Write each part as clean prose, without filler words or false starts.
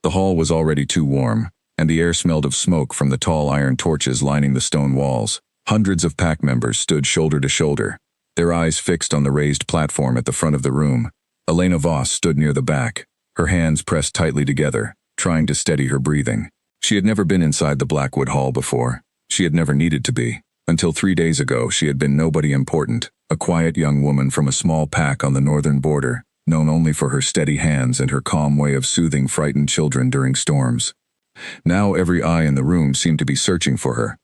The hall was already too warm, and the air smelled of smoke from the tall iron torches lining the stone walls. Hundreds of pack members stood shoulder to shoulder, their eyes fixed on the raised platform at the front of the room. Elena Voss stood near the back, her hands pressed tightly together, trying to steady her breathing. She had never been inside the Blackwood Hall before. She had never needed to be. Until 3 days ago, she had been nobody important, a quiet young woman from a small pack on the northern border, known only for her steady hands and her calm way of soothing frightened children during storms. Now every eye in the room seemed to be searching for her.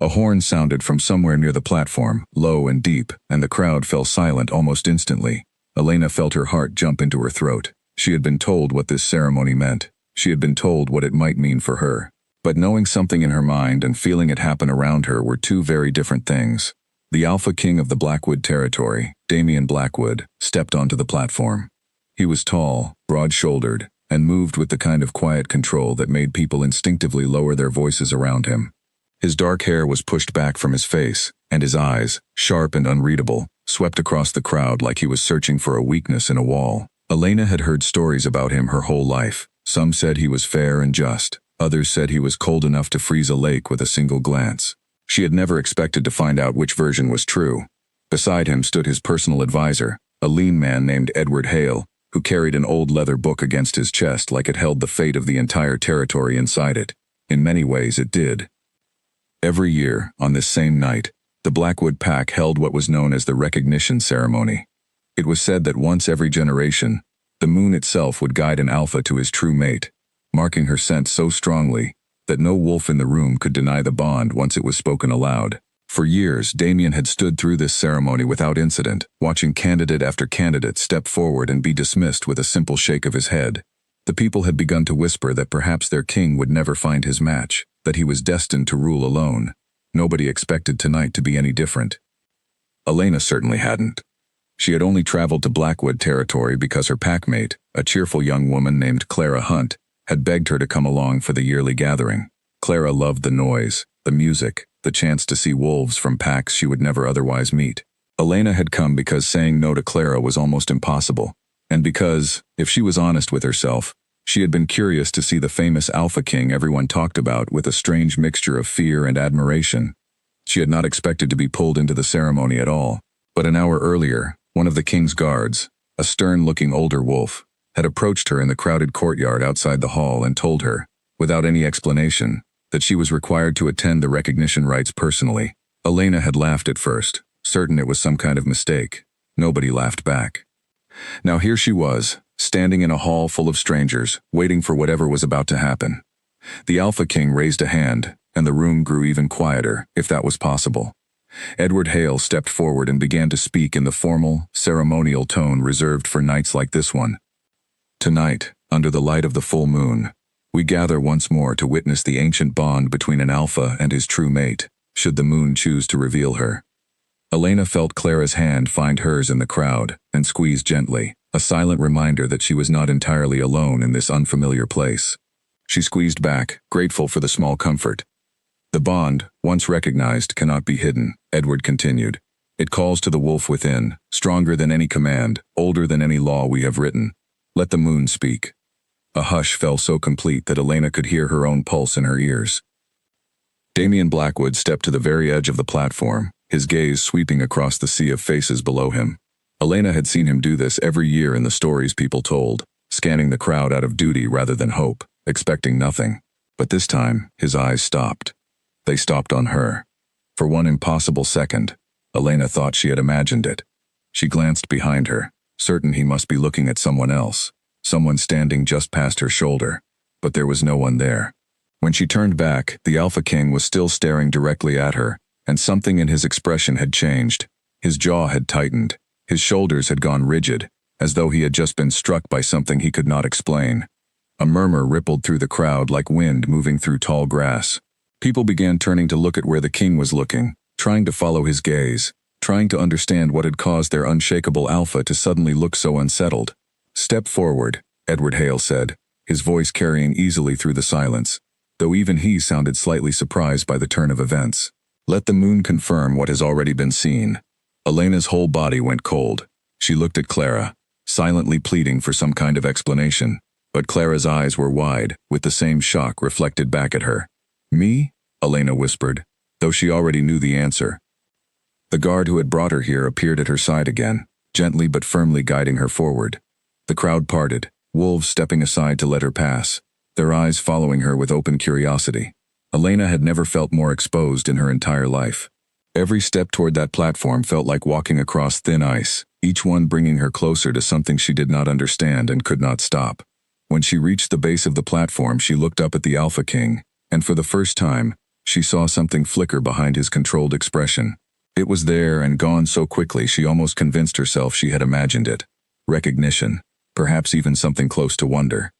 A horn sounded from somewhere near the platform, low and deep, and the crowd fell silent almost instantly. Elena felt her heart jump into her throat. She had been told what this ceremony meant. She had been told what it might mean for her. But knowing something in her mind and feeling it happen around her were two very different things. The Alpha King of the Blackwood territory, Damian Blackwood, stepped onto the platform. He was tall, broad-shouldered, and moved with the kind of quiet control that made people instinctively lower their voices around him. His dark hair was pushed back from his face, and his eyes, sharp and unreadable, swept across the crowd like he was searching for a weakness in a wall. Elena had heard stories about him her whole life. Some said he was fair and just. Others said he was cold enough to freeze a lake with a single glance. She had never expected to find out which version was true. Beside him stood his personal advisor, a lean man named Edward Hale, who carried an old leather book against his chest like it held the fate of the entire territory inside it. In many ways it did. Every year, on this same night, the Blackwood Pack held what was known as the recognition ceremony. It was said that once every generation, the moon itself would guide an alpha to his true mate, marking her scent so strongly that no wolf in the room could deny the bond once it was spoken aloud. For years, Damian had stood through this ceremony without incident, watching candidate after candidate step forward and be dismissed with a simple shake of his head. The people had begun to whisper that perhaps their king would never find his match, that he was destined to rule alone. Nobody expected tonight to be any different. Elena certainly hadn't. She had only traveled to Blackwood territory because her packmate, a cheerful young woman named Clara Hunt, had begged her to come along for the yearly gathering. Clara loved the noise, the music, the chance to see wolves from packs she would never otherwise meet. Elena had come because saying no to Clara was almost impossible, and because, if she was honest with herself, she had been curious to see the famous Alpha King everyone talked about with a strange mixture of fear and admiration. She had not expected to be pulled into the ceremony at all, but an hour earlier, one of the king's guards, a stern-looking older wolf, had approached her in the crowded courtyard outside the hall and told her, without any explanation, that she was required to attend the recognition rites personally. Elena had laughed at first, certain it was some kind of mistake. Nobody laughed back. Now here she was, standing in a hall full of strangers, waiting for whatever was about to happen. The Alpha King raised a hand, and the room grew even quieter, if that was possible. Edward Hale stepped forward and began to speak in the formal, ceremonial tone reserved for nights like this one. Tonight, under the light of the full moon, we gather once more to witness the ancient bond between an alpha and his true mate, should the moon choose to reveal her. Elena felt Clara's hand find hers in the crowd and squeeze gently, a silent reminder that she was not entirely alone in this unfamiliar place. She squeezed back, grateful for the small comfort. The bond, once recognized, cannot be hidden, Edward continued. It calls to the wolf within, stronger than any command, older than any law we have written. Let the moon speak. A hush fell so complete that Elena could hear her own pulse in her ears. Damian Blackwood stepped to the very edge of the platform, his gaze sweeping across the sea of faces below him. Elena had seen him do this every year in the stories people told, scanning the crowd out of duty rather than hope, expecting nothing. But this time, his eyes stopped. They stopped on her. For one impossible second, Elena thought she had imagined it. She glanced behind her, certain he must be looking at someone else, someone standing just past her shoulder, but there was no one there. When she turned back, the Alpha King was still staring directly at her, and something in his expression had changed. His jaw had tightened, his shoulders had gone rigid, as though he had just been struck by something he could not explain. A murmur rippled through the crowd like wind moving through tall grass. People began turning to look at where the king was looking, trying to follow his gaze, trying to understand what had caused their unshakable alpha to suddenly look so unsettled. "Step forward," Edward Hale said, his voice carrying easily through the silence, though even he sounded slightly surprised by the turn of events. "Let the moon confirm what has already been seen." Elena's whole body went cold. She looked at Clara, silently pleading for some kind of explanation. But Clara's eyes were wide, with the same shock reflected back at her. "Me?" Elena whispered, though she already knew the answer. The guard who had brought her here appeared at her side again, gently but firmly guiding her forward. The crowd parted, wolves stepping aside to let her pass, their eyes following her with open curiosity. Elena had never felt more exposed in her entire life. Every step toward that platform felt like walking across thin ice, each one bringing her closer to something she did not understand and could not stop. When she reached the base of the platform, she looked up at the Alpha King, and for the first time, she saw something flicker behind his controlled expression. It was there and gone so quickly she almost convinced herself she had imagined it. Recognition, perhaps even something close to wonder.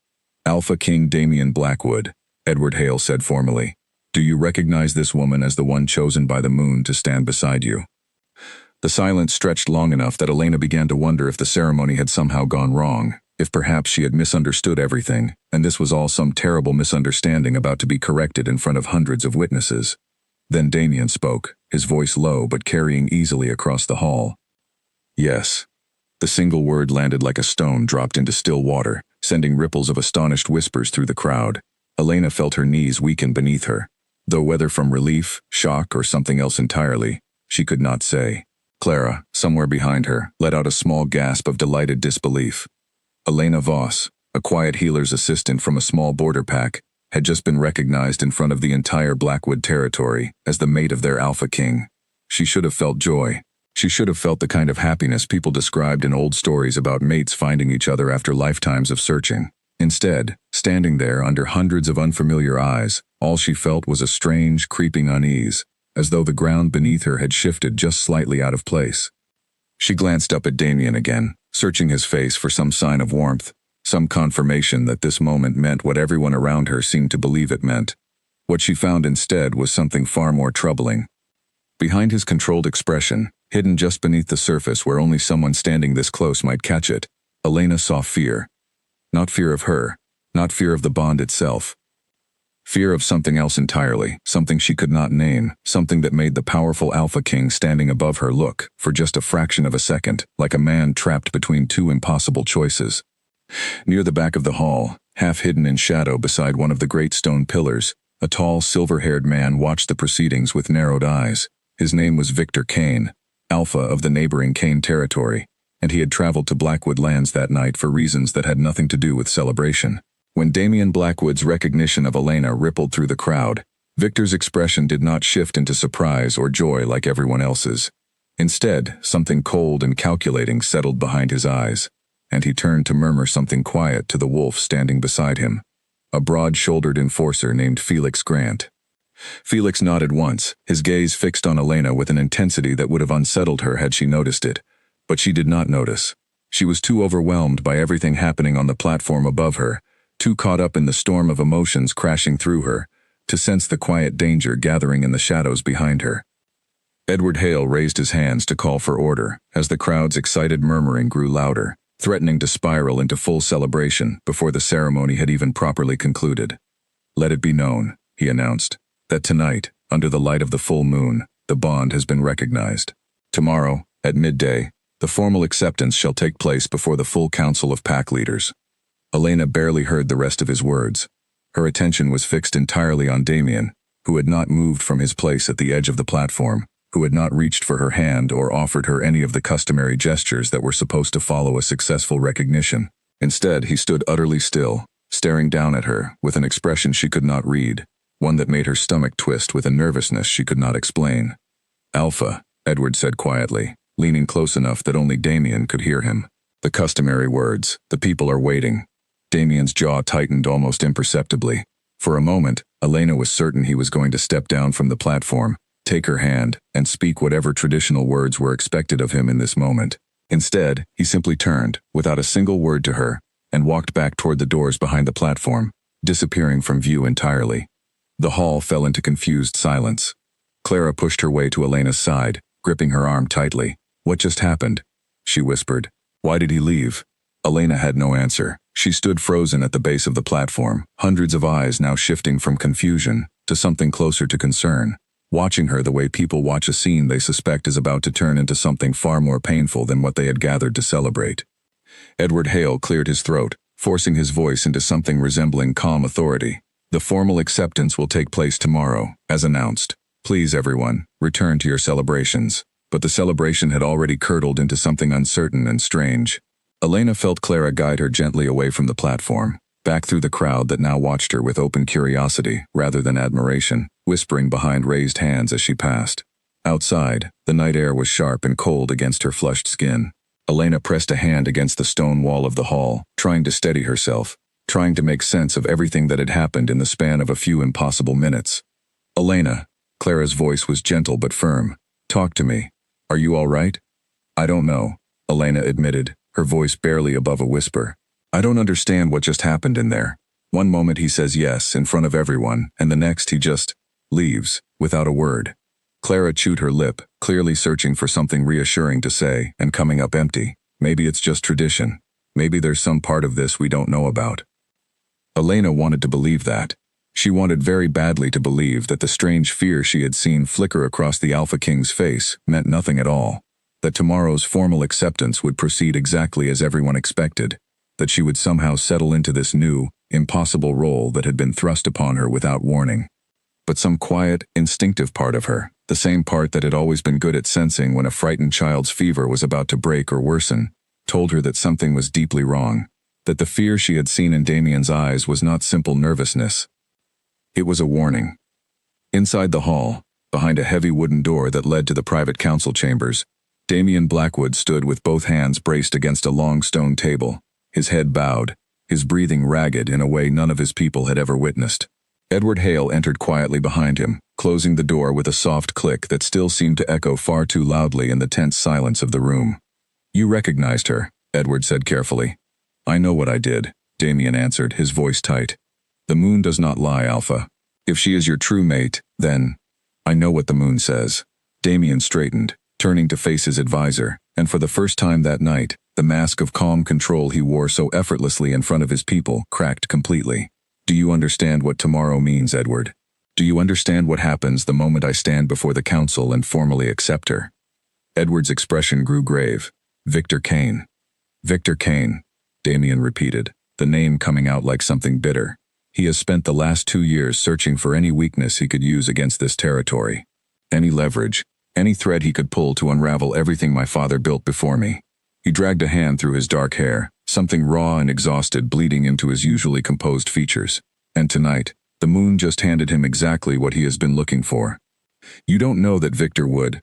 "Alpha King Damian Blackwood," Edward Hale said formally. "Do you recognize this woman as the one chosen by the moon to stand beside you?" The silence stretched long enough that Elena began to wonder if the ceremony had somehow gone wrong, if perhaps she had misunderstood everything, and this was all some terrible misunderstanding about to be corrected in front of hundreds of witnesses. Then Damian spoke, his voice low but carrying easily across the hall. "Yes." The single word landed like a stone dropped into still water, sending ripples of astonished whispers through the crowd. Elena felt her knees weaken beneath her, though whether from relief, shock, or something else entirely, she could not say. Clara, somewhere behind her, let out a small gasp of delighted disbelief. Elena Voss, a quiet healer's assistant from a small border pack, had just been recognized in front of the entire Blackwood territory as the mate of their Alpha King. She should have felt joy. She should have felt the kind of happiness people described in old stories about mates finding each other after lifetimes of searching. Instead, standing there under hundreds of unfamiliar eyes, all she felt was a strange, creeping unease, as though the ground beneath her had shifted just slightly out of place. She glanced up at Damian again, searching his face for some sign of warmth, some confirmation that this moment meant what everyone around her seemed to believe it meant. What she found instead was something far more troubling. Behind his controlled expression, hidden just beneath the surface where only someone standing this close might catch it, Elena saw fear. Not fear of her, not fear of the bond itself. Fear of something else entirely, something she could not name, something that made the powerful Alpha King standing above her look, for just a fraction of a second, like a man trapped between two impossible choices. Near the back of the hall, half hidden in shadow beside one of the great stone pillars, a tall, silver-haired man watched the proceedings with narrowed eyes. His name was Victor Kane, Alpha of the neighboring Kane territory, and he had traveled to Blackwood Lands that night for reasons that had nothing to do with celebration. When Damian Blackwood's recognition of Elena rippled through the crowd, Victor's expression did not shift into surprise or joy like everyone else's. Instead, something cold and calculating settled behind his eyes, and he turned to murmur something quiet to the wolf standing beside him, a broad-shouldered enforcer named Felix Grant. Felix nodded once, his gaze fixed on Elena with an intensity that would have unsettled her had she noticed it, but she did not notice. She was too overwhelmed by everything happening on the platform above her, too caught up in the storm of emotions crashing through her, to sense the quiet danger gathering in the shadows behind her. Edward Hale raised his hands to call for order, as the crowd's excited murmuring grew louder, threatening to spiral into full celebration before the ceremony had even properly concluded. "Let it be known," he announced, "that tonight, under the light of the full moon, the bond has been recognized. Tomorrow, at midday, the formal acceptance shall take place before the full council of pack leaders." Elena barely heard the rest of his words. Her attention was fixed entirely on Damian, who had not moved from his place at the edge of the platform, who had not reached for her hand or offered her any of the customary gestures that were supposed to follow a successful recognition. Instead, he stood utterly still, staring down at her with an expression she could not read, one that made her stomach twist with a nervousness she could not explain. "Alpha," Edward said quietly, leaning close enough that only Damian could hear him. The customary words, "The people are waiting." Damian's jaw tightened almost imperceptibly. For a moment, Elena was certain he was going to step down from the platform, take her hand, and speak whatever traditional words were expected of him in this moment. Instead, he simply turned, without a single word to her, and walked back toward the doors behind the platform, disappearing from view entirely. The hall fell into confused silence. Clara pushed her way to Elena's side, gripping her arm tightly. "What just happened?" she whispered. "Why did he leave?" Elena had no answer. She stood frozen at the base of the platform, hundreds of eyes now shifting from confusion to something closer to concern, watching her the way people watch a scene they suspect is about to turn into something far more painful than what they had gathered to celebrate. Edward Hale cleared his throat, forcing his voice into something resembling calm authority. The formal acceptance will take place tomorrow, as announced. Please, everyone, return to your celebrations. But the celebration had already curdled into something uncertain and strange. Elena felt Clara guide her gently away from the platform, back through the crowd that now watched her with open curiosity rather than admiration, whispering behind raised hands as she passed. Outside, the night air was sharp and cold against her flushed skin. Elena pressed a hand against the stone wall of the hall, trying to steady herself, trying to make sense of everything that had happened in the span of a few impossible minutes. Elena, Clara's voice was gentle but firm. Talk to me. Are you all right? I don't know, Elena admitted, her voice barely above a whisper. I don't understand what just happened in there. One moment he says yes in front of everyone, and the next he just leaves, without a word. Clara chewed her lip, clearly searching for something reassuring to say, and coming up empty. Maybe it's just tradition. Maybe there's some part of this we don't know about. Elena wanted to believe that. She wanted very badly to believe that the strange fear she had seen flicker across the Alpha King's face meant nothing at all. That tomorrow's formal acceptance would proceed exactly as everyone expected. That she would somehow settle into this new, impossible role that had been thrust upon her without warning. But some quiet, instinctive part of her, the same part that had always been good at sensing when a frightened child's fever was about to break or worsen, told her that something was deeply wrong. That the fear she had seen in Damien's eyes was not simple nervousness. It was a warning. Inside the hall, behind a heavy wooden door that led to the private council chambers, Damien Blackwood stood with both hands braced against a long stone table, his head bowed, his breathing ragged in a way none of his people had ever witnessed. Edward Hale entered quietly behind him, closing the door with a soft click that still seemed to echo far too loudly in the tense silence of the room. You recognized her, Edward said carefully. I know what I did, Damien answered, his voice tight. The moon does not lie, Alpha. If she is your true mate, then… I know what the moon says. Damien straightened, turning to face his advisor, and for the first time that night, the mask of calm control he wore so effortlessly in front of his people cracked completely. Do you understand what tomorrow means, Edward? Do you understand what happens the moment I stand before the council and formally accept her? Edward's expression grew grave. Victor Kane. Victor Kane, Damien repeated, the name coming out like something bitter. He has spent the last 2 years searching for any weakness he could use against this territory. Any leverage, any thread he could pull to unravel everything my father built before me. He dragged a hand through his dark hair, something raw and exhausted bleeding into his usually composed features. And tonight, the moon just handed him exactly what he has been looking for. You don't know that Victor would.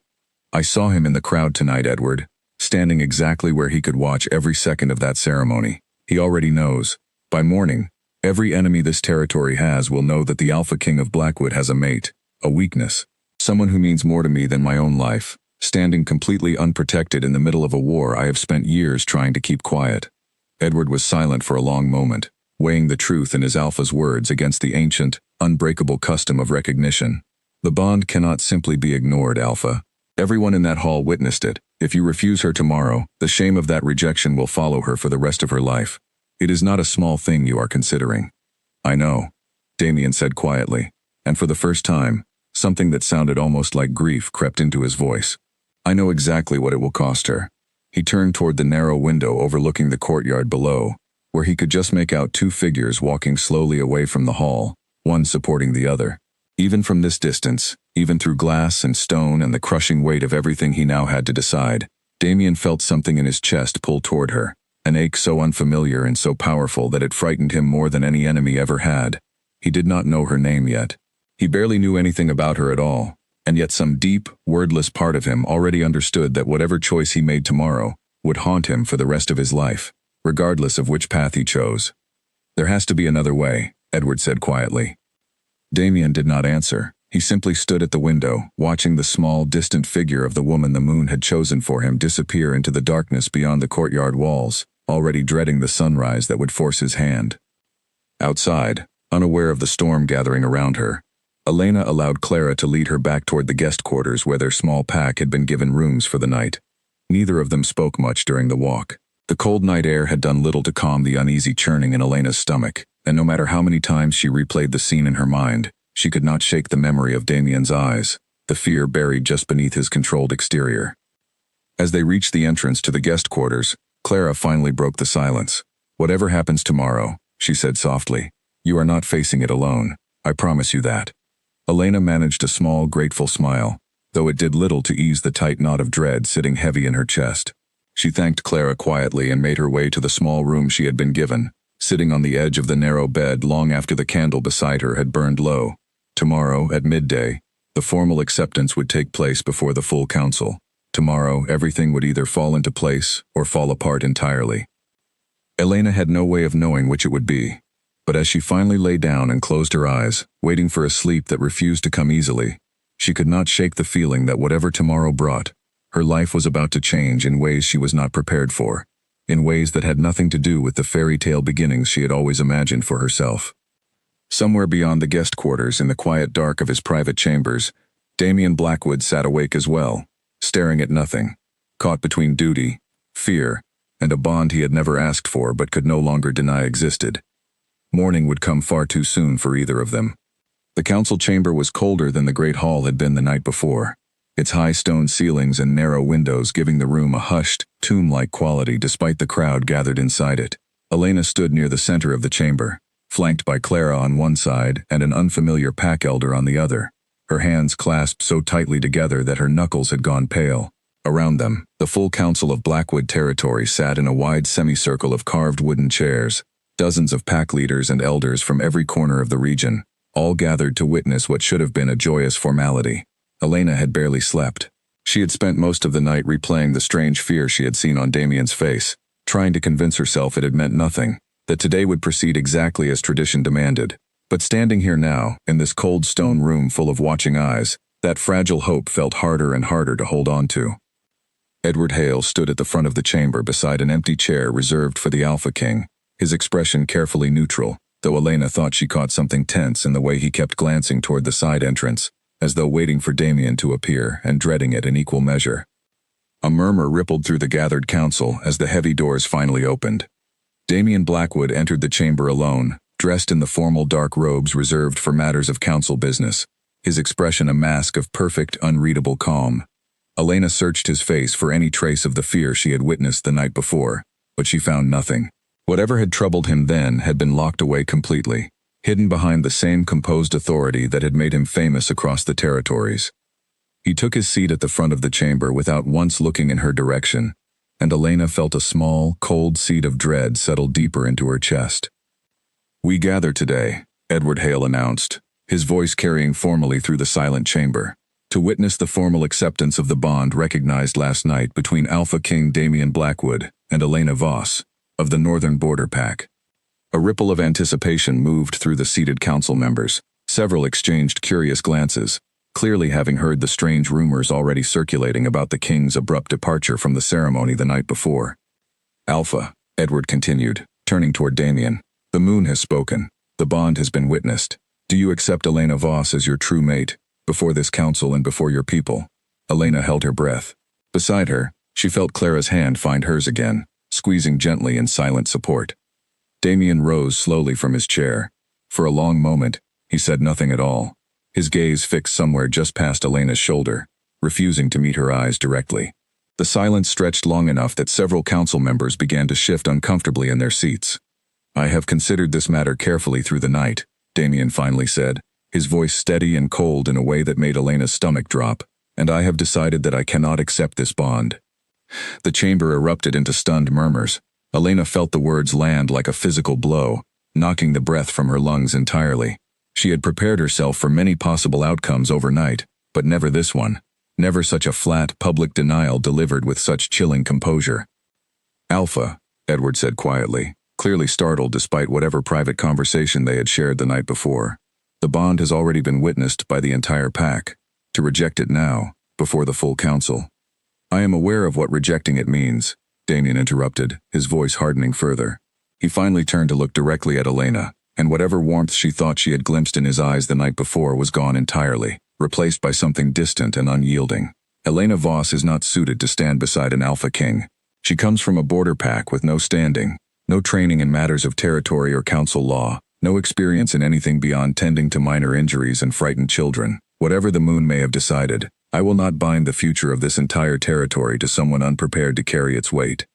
I saw him in the crowd tonight, Edward, standing exactly where he could watch every second of that ceremony. He already knows. By morning, every enemy this territory has will know that the Alpha King of Blackwood has a mate, a weakness, someone who means more to me than my own life, standing completely unprotected in the middle of a war I have spent years trying to keep quiet. Edward was silent for a long moment, weighing the truth in his Alpha's words against the ancient, unbreakable custom of recognition. The bond cannot simply be ignored, Alpha. Everyone in that hall witnessed it. If you refuse her tomorrow, the shame of that rejection will follow her for the rest of her life. It is not a small thing you are considering. I know, Damien said quietly, and for the first time, something that sounded almost like grief crept into his voice. I know exactly what it will cost her. He turned toward the narrow window overlooking the courtyard below, where he could just make out 2 figures walking slowly away from the hall, one supporting the other. Even from this distance, even through glass and stone and the crushing weight of everything he now had to decide, Damien felt something in his chest pull toward her. An ache so unfamiliar and so powerful that it frightened him more than any enemy ever had. He did not know her name yet. He barely knew anything about her at all, and yet some deep, wordless part of him already understood that whatever choice he made tomorrow would haunt him for the rest of his life, regardless of which path he chose. There has to be another way, Edward said quietly. Damien did not answer. He simply stood at the window, watching the small, distant figure of the woman the moon had chosen for him disappear into the darkness beyond the courtyard walls, already dreading the sunrise that would force his hand. Outside, unaware of the storm gathering around her, Elena allowed Clara to lead her back toward the guest quarters where their small pack had been given rooms for the night. Neither of them spoke much during the walk. The cold night air had done little to calm the uneasy churning in Elena's stomach, and no matter how many times she replayed the scene in her mind, she could not shake the memory of Damien's eyes, the fear buried just beneath his controlled exterior. As they reached the entrance to the guest quarters, Clara finally broke the silence. "Whatever happens tomorrow," she said softly, "you are not facing it alone. I promise you that." Elena managed a small, grateful smile, though it did little to ease the tight knot of dread sitting heavy in her chest. She thanked Clara quietly and made her way to the small room she had been given, sitting on the edge of the narrow bed long after the candle beside her had burned low. Tomorrow, at midday, the formal acceptance would take place before the full council. Tomorrow, everything would either fall into place or fall apart entirely. Elena had no way of knowing which it would be, but as she finally lay down and closed her eyes, waiting for a sleep that refused to come easily, she could not shake the feeling that whatever tomorrow brought, her life was about to change in ways she was not prepared for, in ways that had nothing to do with the fairy tale beginnings she had always imagined for herself. Somewhere beyond the guest quarters in the quiet dark of his private chambers, Damian Blackwood sat awake as well, staring at nothing, caught between duty, fear, and a bond he had never asked for but could no longer deny existed. Morning would come far too soon for either of them. The council chamber was colder than the great hall had been the night before, its high stone ceilings and narrow windows giving the room a hushed, tomb-like quality despite the crowd gathered inside it. Elena stood near the center of the chamber, flanked by Clara on one side and an unfamiliar pack elder on the other, her hands clasped so tightly together that her knuckles had gone pale. Around them, the full council of Blackwood territory sat in a wide semicircle of carved wooden chairs, dozens of pack leaders and elders from every corner of the region, all gathered to witness what should have been a joyous formality. Elena had barely slept. She had spent most of the night replaying the strange fear she had seen on Damian's face, trying to convince herself it had meant nothing, that today would proceed exactly as tradition demanded. But standing here now, in this cold stone room full of watching eyes, that fragile hope felt harder and harder to hold on to. Edward Hale stood at the front of the chamber beside an empty chair reserved for the Alpha King, his expression carefully neutral, though Elena thought she caught something tense in the way he kept glancing toward the side entrance, as though waiting for Damian to appear and dreading it in equal measure. A murmur rippled through the gathered council as the heavy doors finally opened. Damian Blackwood entered the chamber alone, dressed in the formal dark robes reserved for matters of council business, his expression a mask of perfect, unreadable calm. Elena searched his face for any trace of the fear she had witnessed the night before, but she found nothing. Whatever had troubled him then had been locked away completely, hidden behind the same composed authority that had made him famous across the territories. He took his seat at the front of the chamber without once looking in her direction, and Elena felt a small, cold seed of dread settle deeper into her chest. "We gather today," Edward Hale announced, his voice carrying formally through the silent chamber, "to witness the formal acceptance of the bond recognized last night between Alpha King Damian Blackwood and Elena Voss, of the Northern Border Pack." A ripple of anticipation moved through the seated council members. Several exchanged curious glances, clearly having heard the strange rumors already circulating about the king's abrupt departure from the ceremony the night before. "Alpha," Edward continued, turning toward Damian, "the moon has spoken. The bond has been witnessed. Do you accept Elena Voss as your true mate, before this council and before your people?" Elena held her breath. Beside her, she felt Clara's hand find hers again, squeezing gently in silent support. Damian rose slowly from his chair. For a long moment, he said nothing at all, his gaze fixed somewhere just past Elena's shoulder, refusing to meet her eyes directly. The silence stretched long enough that several council members began to shift uncomfortably in their seats. "I have considered this matter carefully through the night," Damian finally said, his voice steady and cold in a way that made Elena's stomach drop, "and I have decided that I cannot accept this bond." The chamber erupted into stunned murmurs. Elena felt the words land like a physical blow, knocking the breath from her lungs entirely. She had prepared herself for many possible outcomes overnight, but never this one. Never such a flat, public denial delivered with such chilling composure. "Alpha," Edward said quietly, clearly startled despite whatever private conversation they had shared the night before. "The bond has already been witnessed by the entire pack. To reject it now, before the full council." "I am aware of what rejecting it means," Damian interrupted, his voice hardening further. He finally turned to look directly at Elena, and whatever warmth she thought she had glimpsed in his eyes the night before was gone entirely, replaced by something distant and unyielding. "Elena Voss is not suited to stand beside an Alpha King. She comes from a border pack with no standing, no training in matters of territory or council law, no experience in anything beyond tending to minor injuries and frightened children. Whatever the moon may have decided, I will not bind the future of this entire territory to someone unprepared to carry its weight."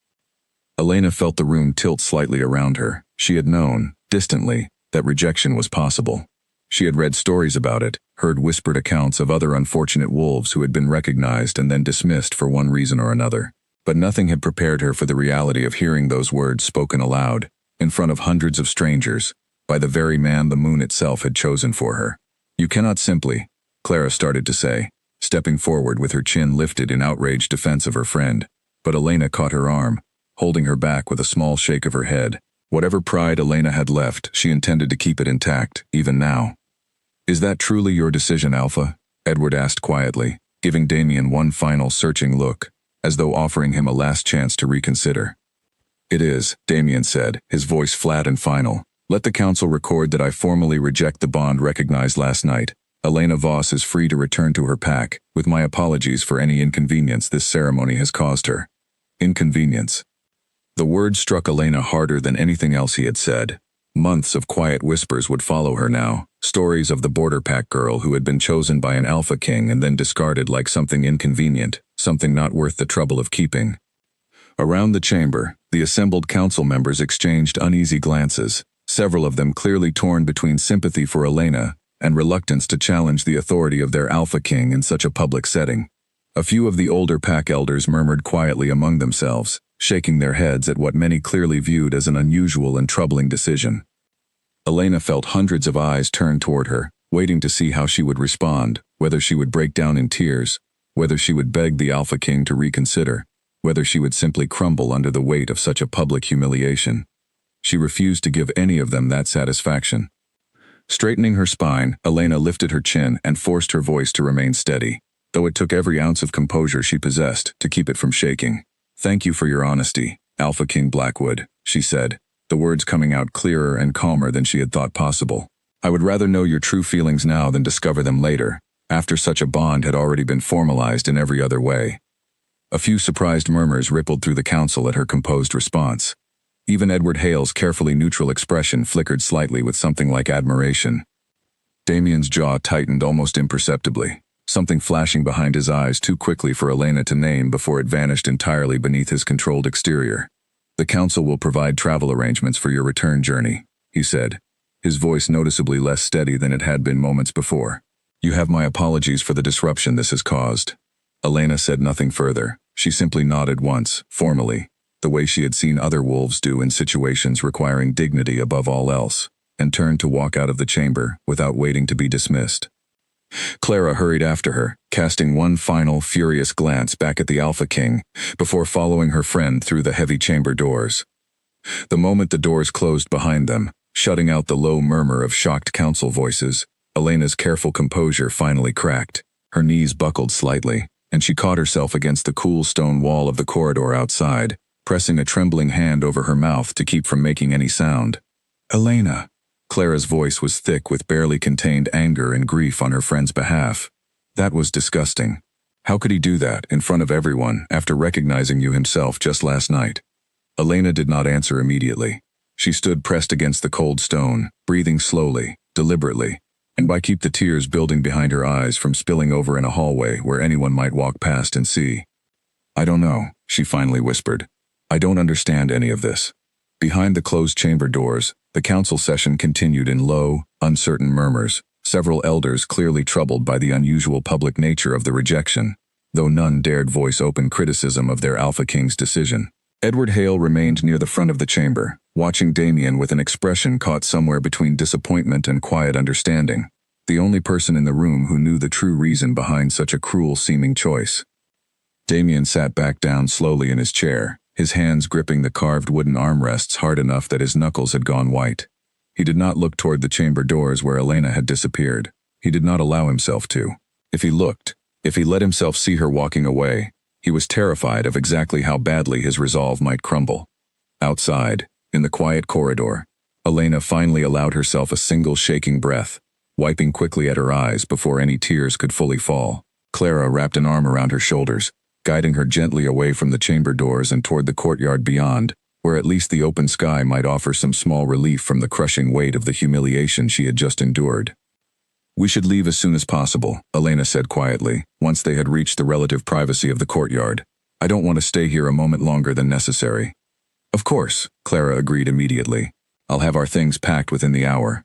Elena felt the room tilt slightly around her. She had known, distantly, that rejection was possible. She had read stories about it, heard whispered accounts of other unfortunate wolves who had been recognized and then dismissed for one reason or another. But nothing had prepared her for the reality of hearing those words spoken aloud, in front of hundreds of strangers, by the very man the moon itself had chosen for her. "You cannot simply," Clara started to say, stepping forward with her chin lifted in outraged defense of her friend. But Elena caught her arm, holding her back with a small shake of her head. Whatever pride Elena had left, she intended to keep it intact, even now. "Is that truly your decision, Alpha?" Edward asked quietly, giving Damien one final searching look, as though offering him a last chance to reconsider. "It is," Damien said, his voice flat and final. "Let the council record that I formally reject the bond recognized last night. Elena Voss is free to return to her pack, with my apologies for any inconvenience this ceremony has caused her." Inconvenience. The word struck Elena harder than anything else he had said. Months of quiet whispers would follow her now, stories of the border pack girl who had been chosen by an alpha king and then discarded like something inconvenient, something not worth the trouble of keeping. Around the chamber, the assembled council members exchanged uneasy glances, several of them clearly torn between sympathy for Elena and reluctance to challenge the authority of their alpha king in such a public setting. A few of the older pack elders murmured quietly among themselves, shaking their heads at what many clearly viewed as an unusual and troubling decision. Elena felt hundreds of eyes turn toward her, waiting to see how she would respond, whether she would break down in tears, whether she would beg the Alpha King to reconsider, whether she would simply crumble under the weight of such a public humiliation. She refused to give any of them that satisfaction. Straightening her spine, Elena lifted her chin and forced her voice to remain steady, though it took every ounce of composure she possessed to keep it from shaking. "Thank you for your honesty, Alpha King Blackwood," she said, the words coming out clearer and calmer than she had thought possible. "I would rather know your true feelings now than discover them later, after such a bond had already been formalized in every other way." A few surprised murmurs rippled through the council at her composed response. Even Edward Hale's carefully neutral expression flickered slightly with something like admiration. Damien's jaw tightened almost imperceptibly, something flashing behind his eyes too quickly for Elena to name before it vanished entirely beneath his controlled exterior. "The council will provide travel arrangements for your return journey," he said, his voice noticeably less steady than it had been moments before. "You have my apologies for the disruption this has caused." Elena said nothing further. She simply nodded once, formally, the way she had seen other wolves do in situations requiring dignity above all else, and turned to walk out of the chamber without waiting to be dismissed. Clara hurried after her, casting one final, furious glance back at the Alpha King, before following her friend through the heavy chamber doors. The moment the doors closed behind them, shutting out the low murmur of shocked council voices, Elena's careful composure finally cracked. Her knees buckled slightly, and she caught herself against the cool stone wall of the corridor outside, pressing a trembling hand over her mouth to keep from making any sound. "Elena." Clara's voice was thick with barely contained anger and grief on her friend's behalf. "That was disgusting. How could he do that in front of everyone after recognizing you himself just last night?" Elena did not answer immediately. She stood pressed against the cold stone, breathing slowly, deliberately, and by keep the tears building behind her eyes from spilling over in a hallway where anyone might walk past and see. "I don't know," she finally whispered. "I don't understand any of this." Behind the closed chamber doors, the council session continued in low, uncertain murmurs, several elders clearly troubled by the unusual public nature of the rejection, though none dared voice open criticism of their Alpha King's decision. Edward Hale remained near the front of the chamber, watching Damien with an expression caught somewhere between disappointment and quiet understanding, the only person in the room who knew the true reason behind such a cruel-seeming choice. Damien sat back down slowly in his chair, his hands gripping the carved wooden armrests hard enough that his knuckles had gone white. He did not look toward the chamber doors where Elena had disappeared. He did not allow himself to. If he looked, if he let himself see her walking away, he was terrified of exactly how badly his resolve might crumble. Outside, in the quiet corridor, Elena finally allowed herself a single shaking breath, wiping quickly at her eyes before any tears could fully fall. Clara wrapped an arm around her shoulders, guiding her gently away from the chamber doors and toward the courtyard beyond, where at least the open sky might offer some small relief from the crushing weight of the humiliation she had just endured. "We should leave as soon as possible," Elena said quietly, once they had reached the relative privacy of the courtyard. "I don't want to stay here a moment longer than necessary." Of course, Clara agreed immediately. I'll have our things packed within the hour.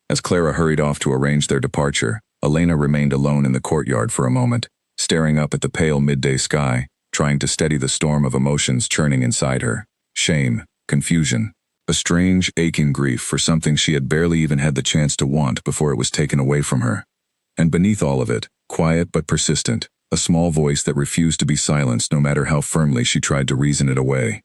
As Clara hurried off to arrange their departure, Elena remained alone in the courtyard for a moment, staring up at the pale midday sky, trying to steady the storm of emotions churning inside her. Shame, confusion, a strange, aching grief for something she had barely even had the chance to want before it was taken away from her. And beneath all of it, quiet but persistent, a small voice that refused to be silenced no matter how firmly she tried to reason it away.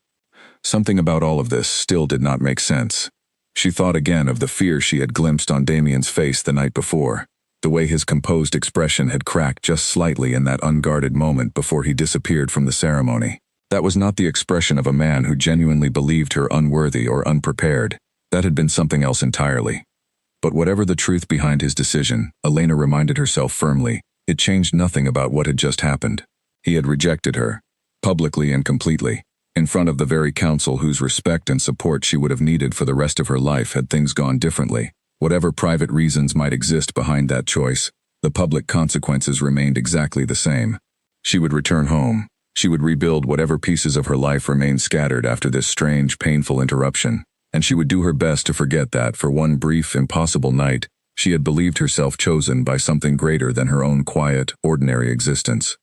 Something about all of this still did not make sense. She thought again of the fear she had glimpsed on Damien's face the night before, the way his composed expression had cracked just slightly in that unguarded moment before he disappeared from the ceremony. That was not the expression of a man who genuinely believed her unworthy or unprepared. That had been something else entirely. But whatever the truth behind his decision, Elena reminded herself firmly, it changed nothing about what had just happened. He had rejected her, publicly and completely, in front of the very council whose respect and support she would have needed for the rest of her life had things gone differently. Whatever private reasons might exist behind that choice, the public consequences remained exactly the same. She would return home. She would rebuild whatever pieces of her life remained scattered after this strange, painful interruption, and she would do her best to forget that, for one brief, impossible night, she had believed herself chosen by something greater than her own quiet, ordinary existence.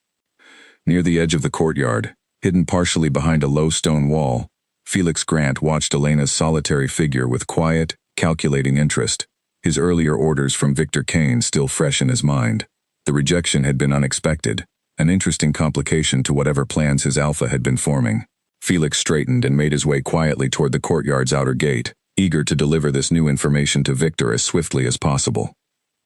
Near the edge of the courtyard, hidden partially behind a low stone wall, Felix Grant watched Elena's solitary figure with quiet, calculating interest, his earlier orders from Victor Kane still fresh in his mind. The rejection had been unexpected, an interesting complication to whatever plans his alpha had been forming. Felix straightened and made his way quietly toward the courtyard's outer gate, eager to deliver this new information to Victor as swiftly as possible.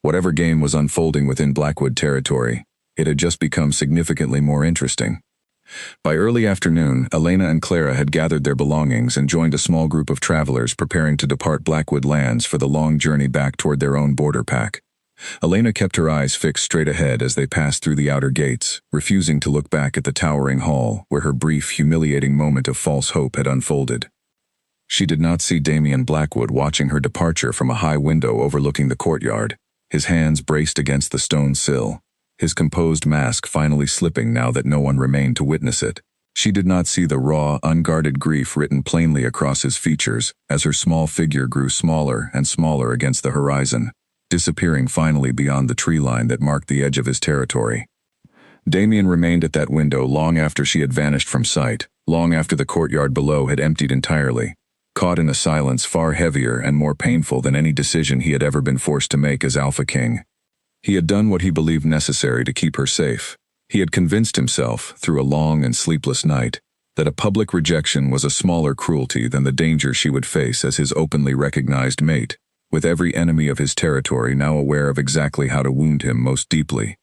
Whatever game was unfolding within Blackwood territory, it had just become significantly more interesting. By early afternoon, Elena and Clara had gathered their belongings and joined a small group of travelers preparing to depart Blackwood lands for the long journey back toward their own border pack. Elena kept her eyes fixed straight ahead as they passed through the outer gates, refusing to look back at the towering hall where her brief, humiliating moment of false hope had unfolded. She did not see Damien Blackwood watching her departure from a high window overlooking the courtyard, his hands braced against the stone sill, his composed mask finally slipping now that no one remained to witness it. She did not see the raw, unguarded grief written plainly across his features as her small figure grew smaller and smaller against the horizon, disappearing finally beyond the tree line that marked the edge of his territory. Damien remained at that window long after she had vanished from sight, long after the courtyard below had emptied entirely, caught in a silence far heavier and more painful than any decision he had ever been forced to make as Alpha King. He had done what he believed necessary to keep her safe. He had convinced himself, through a long and sleepless night, that a public rejection was a smaller cruelty than the danger she would face as his openly recognized mate, with every enemy of his territory now aware of exactly how to wound him most deeply.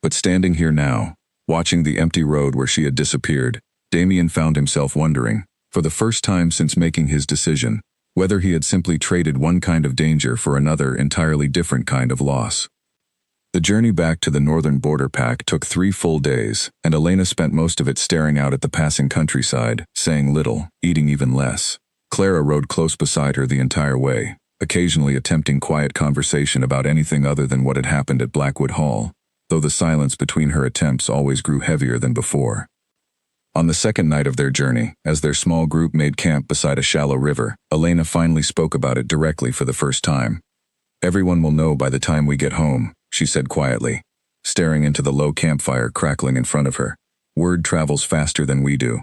But standing here now, watching the empty road where she had disappeared, Damien found himself wondering, for the first time since making his decision, whether he had simply traded one kind of danger for another entirely different kind of loss. The journey back to the northern border pack took 3 full days, and Elena spent most of it staring out at the passing countryside, saying little, eating even less. Clara rode close beside her the entire way, occasionally attempting quiet conversation about anything other than what had happened at Blackwood Hall, though the silence between her attempts always grew heavier than before. On the second night of their journey, as their small group made camp beside a shallow river, Elena finally spoke about it directly for the first time. "Everyone will know by the time we get home," she said quietly, staring into the low campfire crackling in front of her. "Word travels faster than we do."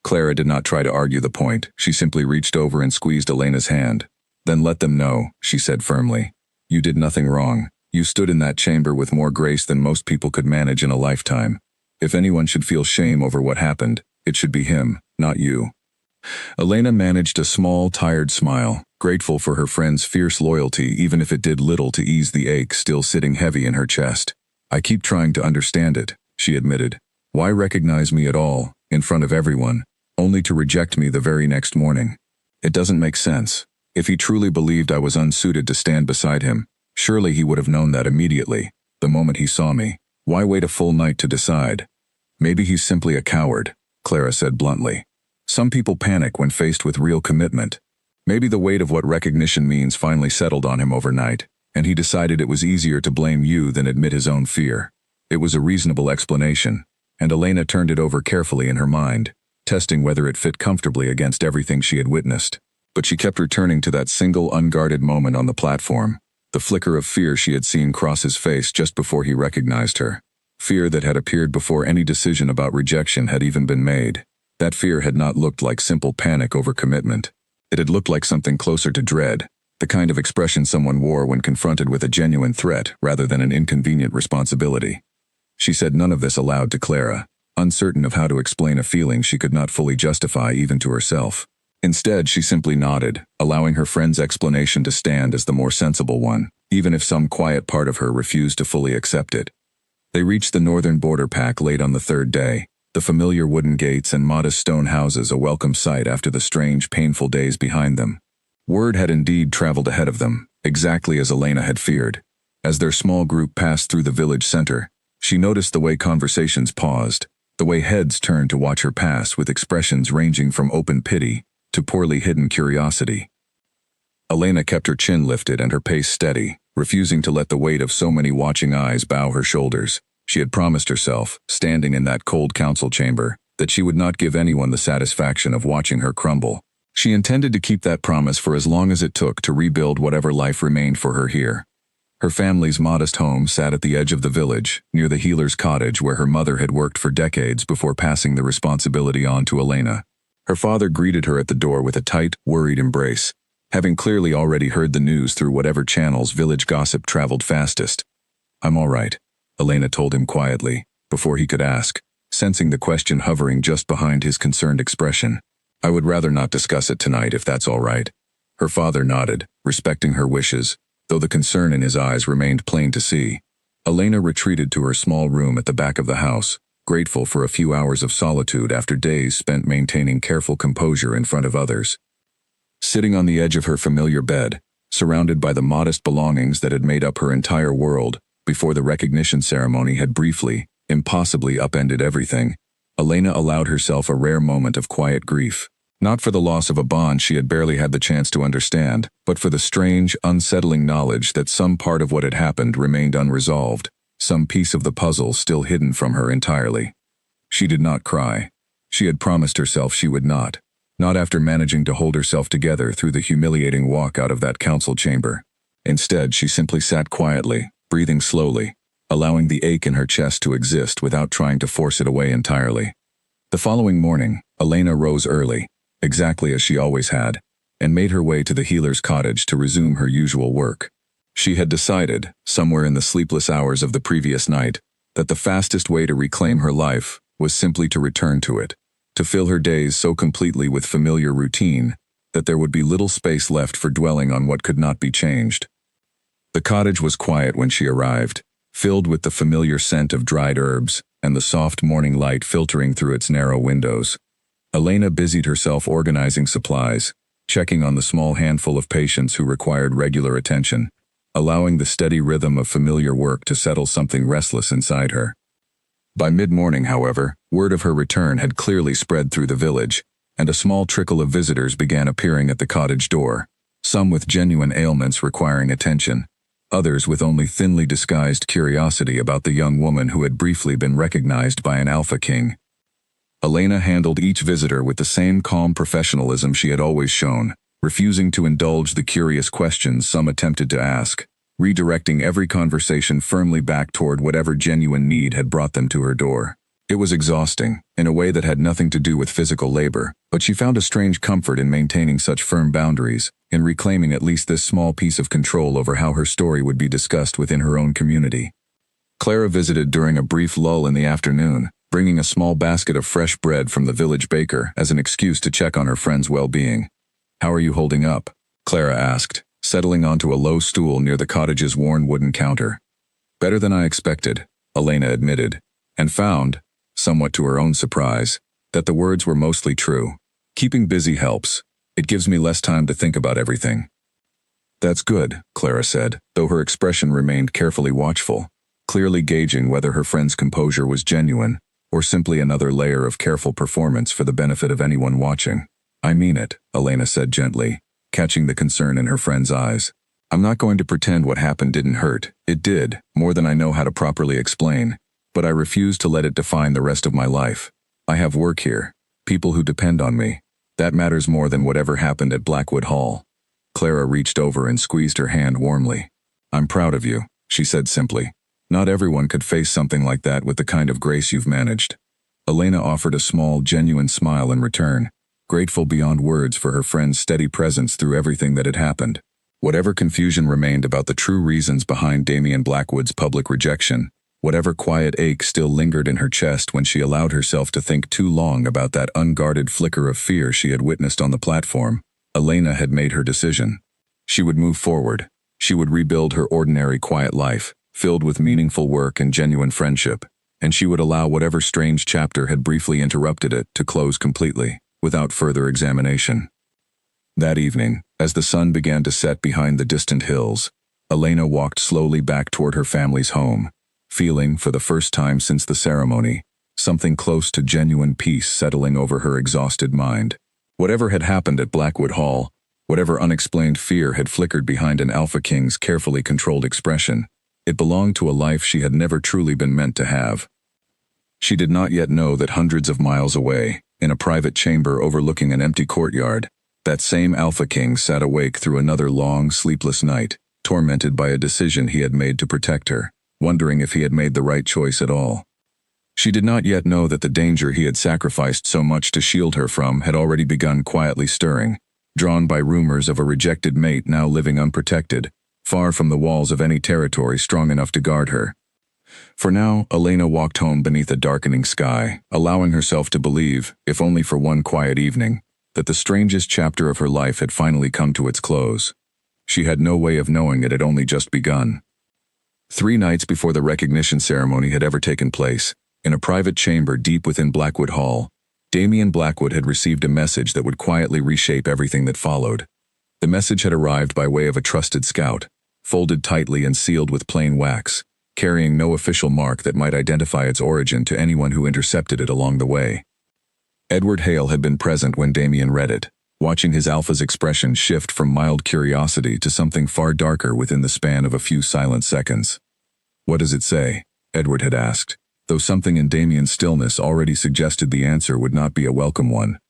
Clara did not try to argue the point. She simply reached over and squeezed Elena's hand. "Then let them know," she said firmly. "You did nothing wrong. You stood in that chamber with more grace than most people could manage in a lifetime. If anyone should feel shame over what happened, it should be him, not you." Elena managed a small, tired smile, grateful for her friend's fierce loyalty even if it did little to ease the ache still sitting heavy in her chest. "I keep trying to understand it," she admitted. "Why recognize me at all, in front of everyone, only to reject me the very next morning? It doesn't make sense. If he truly believed I was unsuited to stand beside him, surely he would have known that immediately, the moment he saw me. Why wait a full night to decide?" "Maybe he's simply a coward," Clara said bluntly. "Some people panic when faced with real commitment. Maybe the weight of what recognition means finally settled on him overnight, and he decided it was easier to blame you than admit his own fear." It was a reasonable explanation, and Elena turned it over carefully in her mind. testing whether it fit comfortably against everything she had witnessed. But she kept returning to that single unguarded moment on the platform, the flicker of fear she had seen cross his face just before he recognized her. Fear that had appeared before any decision about rejection had even been made. That fear had not looked like simple panic over commitment. It had looked like something closer to dread, the kind of expression someone wore when confronted with a genuine threat rather than an inconvenient responsibility. She said none of this aloud to Clara, uncertain of how to explain a feeling she could not fully justify even to herself. Instead, she simply nodded, allowing her friend's explanation to stand as the more sensible one, even if some quiet part of her refused to fully accept it. They reached the northern border pack late on the third day, the familiar wooden gates and modest stone houses a welcome sight after the strange, painful days behind them. Word had indeed traveled ahead of them, exactly as Elena had feared. As their small group passed through the village center, she noticed the way conversations paused, the way heads turned to watch her pass with expressions ranging from open pity to poorly hidden curiosity. Elena kept her chin lifted and her pace steady, refusing to let the weight of so many watching eyes bow her shoulders. She had promised herself, standing in that cold council chamber, that she would not give anyone the satisfaction of watching her crumble. She intended to keep that promise for as long as it took to rebuild whatever life remained for her here. Her family's modest home sat at the edge of the village, near the healer's cottage where her mother had worked for decades before passing the responsibility on to Elena. Her father greeted her at the door with a tight, worried embrace, having clearly already heard the news through whatever channels village gossip traveled fastest. "I'm all right," Elena told him quietly, before he could ask, sensing the question hovering just behind his concerned expression. "I would rather not discuss it tonight if that's all right." Her father nodded, respecting her wishes, though the concern in his eyes remained plain to see. Elena retreated to her small room at the back of the house, grateful for a few hours of solitude after days spent maintaining careful composure in front of others. Sitting on the edge of her familiar bed, surrounded by the modest belongings that had made up her entire world, before the recognition ceremony had briefly, impossibly upended everything, Elena allowed herself a rare moment of quiet grief. Not for the loss of a bond she had barely had the chance to understand, but for the strange, unsettling knowledge that some part of what had happened remained unresolved, some piece of the puzzle still hidden from her entirely. She did not cry. She had promised herself she would not after managing to hold herself together through the humiliating walk out of that council chamber. Instead, she simply sat quietly, breathing slowly, allowing the ache in her chest to exist without trying to force it away entirely. The following morning, Elena rose early, exactly as she always had, and made her way to the healer's cottage to resume her usual work. She had decided, somewhere in the sleepless hours of the previous night, that the fastest way to reclaim her life was simply to return to it, to fill her days so completely with familiar routine that there would be little space left for dwelling on what could not be changed. The cottage was quiet when she arrived, filled with the familiar scent of dried herbs and the soft morning light filtering through its narrow windows. Elena busied herself organizing supplies, checking on the small handful of patients who required regular attention, allowing the steady rhythm of familiar work to settle something restless inside her. By mid-morning, however, word of her return had clearly spread through the village, and a small trickle of visitors began appearing at the cottage door, some with genuine ailments requiring attention, others with only thinly disguised curiosity about the young woman who had briefly been recognized by an Alpha King. Elena handled each visitor with the same calm professionalism she had always shown, refusing to indulge the curious questions some attempted to ask, redirecting every conversation firmly back toward whatever genuine need had brought them to her door. It was exhausting, in a way that had nothing to do with physical labor, but she found a strange comfort in maintaining such firm boundaries, in reclaiming at least this small piece of control over how her story would be discussed within her own community. Clara visited during a brief lull in the afternoon, bringing a small basket of fresh bread from the village baker as an excuse to check on her friend's well-being. "How are you holding up?" Clara asked, settling onto a low stool near the cottage's worn wooden counter. "Better than I expected," Elena admitted, and found, somewhat to her own surprise, that the words were mostly true. "Keeping busy helps. It gives me less time to think about everything." "That's good," Clara said, though her expression remained carefully watchful, clearly gauging whether her friend's composure was genuine or simply another layer of careful performance for the benefit of anyone watching. "I mean it," Elena said gently, catching the concern in her friend's eyes. "I'm not going to pretend what happened didn't hurt. It did, more than I know how to properly explain, but I refuse to let it define the rest of my life. I have work here. People who depend on me. That matters more than whatever happened at Blackwood Hall. Clara reached over and squeezed her hand warmly. I'm proud of you, she said simply. Not everyone could face something like that with the kind of grace you've managed. Elena offered a small, genuine smile in return, grateful beyond words for her friend's steady presence through everything that had happened. Whatever confusion remained about the true reasons behind Damien Blackwood's public rejection, whatever quiet ache still lingered in her chest when she allowed herself to think too long about that unguarded flicker of fear she had witnessed on the platform, Elena had made her decision. She would move forward. She would rebuild her ordinary quiet life, filled with meaningful work and genuine friendship, and she would allow whatever strange chapter had briefly interrupted it to close completely, without further examination. That evening, as the sun began to set behind the distant hills, Elena walked slowly back toward her family's home, feeling, for the first time since the ceremony, something close to genuine peace settling over her exhausted mind. Whatever had happened at Blackwood Hall, whatever unexplained fear had flickered behind an Alpha King's carefully controlled expression, it belonged to a life she had never truly been meant to have. She did not yet know that hundreds of miles away, in a private chamber overlooking an empty courtyard, that same Alpha King sat awake through another long, sleepless night, tormented by a decision he had made to protect her, wondering if he had made the right choice at all. She did not yet know that the danger he had sacrificed so much to shield her from had already begun quietly stirring, drawn by rumors of a rejected mate now living unprotected, far from the walls of any territory strong enough to guard her. For now, Elena walked home beneath a darkening sky, allowing herself to believe, if only for one quiet evening, that the strangest chapter of her life had finally come to its close. She had no way of knowing it had only just begun. 3 nights before the recognition ceremony had ever taken place, in a private chamber deep within Blackwood Hall, Damien Blackwood had received a message that would quietly reshape everything that followed. The message had arrived by way of a trusted scout, folded tightly and sealed with plain wax, carrying no official mark that might identify its origin to anyone who intercepted it along the way. Edward Hale had been present when Damien read it, watching his Alpha's expression shift from mild curiosity to something far darker within the span of a few silent seconds. What does it say? Edward had asked, though something in Damien's stillness already suggested the answer would not be a welcome one.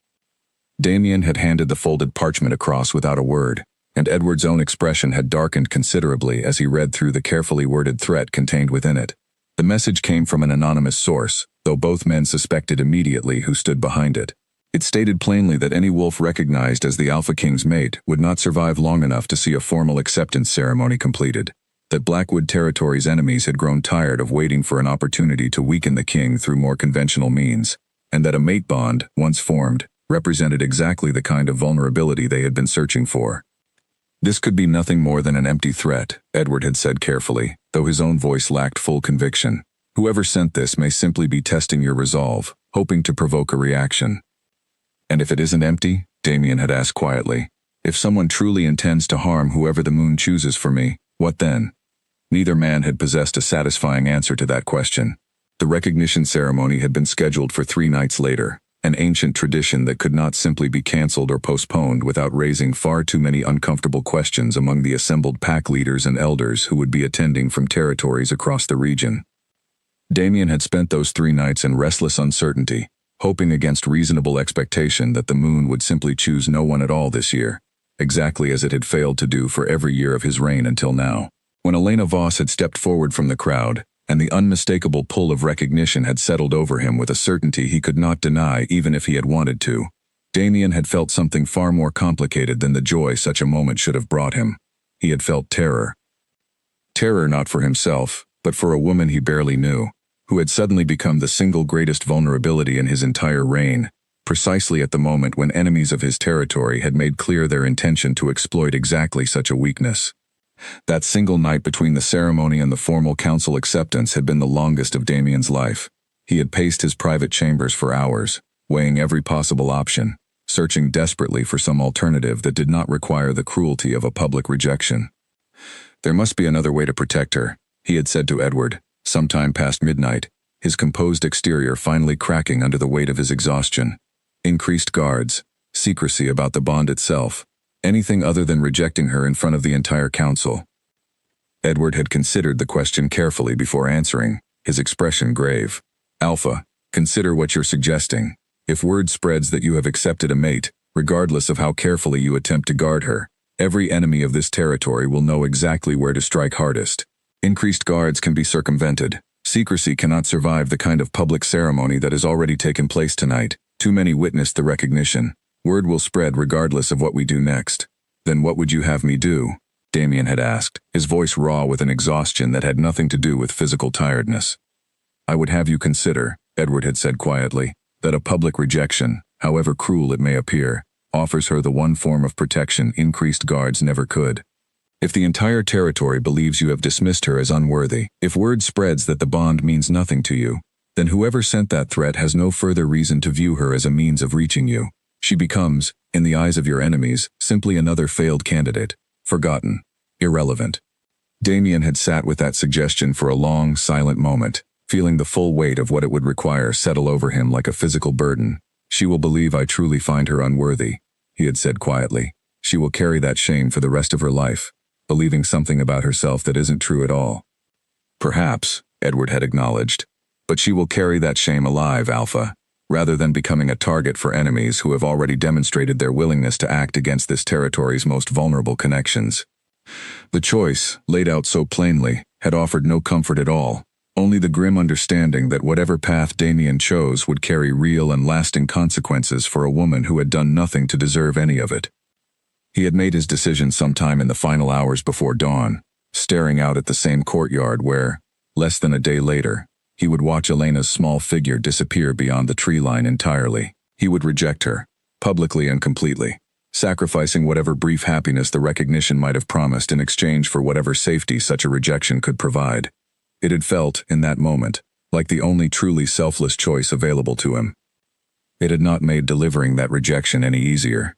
Damien had handed the folded parchment across without a word, and Edward's own expression had darkened considerably as he read through the carefully worded threat contained within it. The message came from an anonymous source, though both men suspected immediately who stood behind it. It stated plainly that any wolf recognized as the Alpha King's mate would not survive long enough to see a formal acceptance ceremony completed, that Blackwood Territory's enemies had grown tired of waiting for an opportunity to weaken the king through more conventional means, and that a mate bond, once formed, represented exactly the kind of vulnerability they had been searching for. This could be nothing more than an empty threat, Edward had said carefully, though his own voice lacked full conviction. Whoever sent this may simply be testing your resolve, hoping to provoke a reaction. And if it isn't empty? Damien had asked quietly. If someone truly intends to harm whoever the moon chooses for me, what then? Neither man had possessed a satisfying answer to that question. The recognition ceremony had been scheduled for 3 nights later, an ancient tradition that could not simply be cancelled or postponed without raising far too many uncomfortable questions among the assembled pack leaders and elders who would be attending from territories across the region. Damien had spent those 3 nights in restless uncertainty, hoping against reasonable expectation that the moon would simply choose no one at all this year, exactly as it had failed to do for every year of his reign until now. When Elena Voss had stepped forward from the crowd, and the unmistakable pull of recognition had settled over him with a certainty he could not deny even if he had wanted to, Damien had felt something far more complicated than the joy such a moment should have brought him. He had felt terror. Terror not for himself, but for a woman he barely knew, who had suddenly become the single greatest vulnerability in his entire reign, precisely at the moment when enemies of his territory had made clear their intention to exploit exactly such a weakness. That single night between the ceremony and the formal council acceptance had been the longest of Damien's life. He had paced his private chambers for hours, weighing every possible option, searching desperately for some alternative that did not require the cruelty of a public rejection. There must be another way to protect her, he had said to Edward, sometime past midnight, his composed exterior finally cracking under the weight of his exhaustion. Increased guards, secrecy about the bond itself, anything other than rejecting her in front of the entire council. Edward had considered the question carefully before answering, his expression grave. Alpha, consider what you're suggesting. If word spreads that you have accepted a mate, regardless of how carefully you attempt to guard her, every enemy of this territory will know exactly where to strike hardest. Increased guards can be circumvented. Secrecy cannot survive the kind of public ceremony that has already taken place tonight. Too many witnessed the recognition. Word will spread regardless of what we do next. Then what would you have me do? Damien had asked, his voice raw with an exhaustion that had nothing to do with physical tiredness. I would have you consider, Edward had said quietly, that a public rejection, however cruel it may appear, offers her the one form of protection increased guards never could. If the entire territory believes you have dismissed her as unworthy, if word spreads that the bond means nothing to you, then whoever sent that threat has no further reason to view her as a means of reaching you. She becomes, in the eyes of your enemies, simply another failed candidate, forgotten, irrelevant. Damien had sat with that suggestion for a long, silent moment, feeling the full weight of what it would require settle over him like a physical burden. She will believe I truly find her unworthy, he had said quietly. She will carry that shame for the rest of her life, believing something about herself that isn't true at all. Perhaps, Edward had acknowledged, but she will carry that shame alive, Alpha, rather than becoming a target for enemies who have already demonstrated their willingness to act against this territory's most vulnerable connections. The choice, laid out so plainly, had offered no comfort at all, only the grim understanding that whatever path Damien chose would carry real and lasting consequences for a woman who had done nothing to deserve any of it. He had made his decision sometime in the final hours before dawn, staring out at the same courtyard where, less than a day later, he would watch Elena's small figure disappear beyond the tree line entirely. He would reject her, publicly and completely, sacrificing whatever brief happiness the recognition might have promised in exchange for whatever safety such a rejection could provide. It had felt, in that moment, like the only truly selfless choice available to him. It had not made delivering that rejection any easier.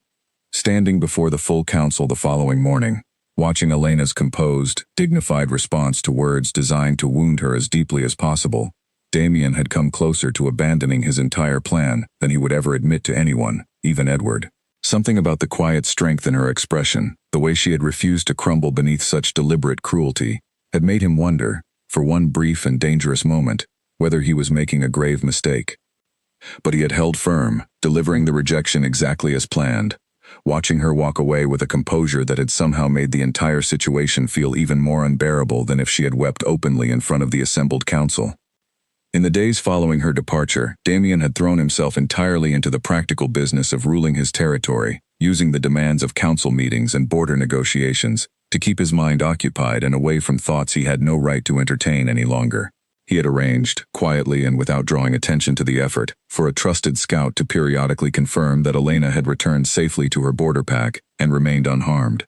Standing before the full council the following morning, watching Elena's composed, dignified response to words designed to wound her as deeply as possible, Damien had come closer to abandoning his entire plan than he would ever admit to anyone, even Edward. Something about the quiet strength in her expression, the way she had refused to crumble beneath such deliberate cruelty, had made him wonder, for one brief and dangerous moment, whether he was making a grave mistake. But he had held firm, delivering the rejection exactly as planned, watching her walk away with a composure that had somehow made the entire situation feel even more unbearable than if she had wept openly in front of the assembled council. In the days following her departure, Damien had thrown himself entirely into the practical business of ruling his territory, using the demands of council meetings and border negotiations to keep his mind occupied and away from thoughts he had no right to entertain any longer. He had arranged, quietly and without drawing attention to the effort, for a trusted scout to periodically confirm that Elena had returned safely to her border pack and remained unharmed.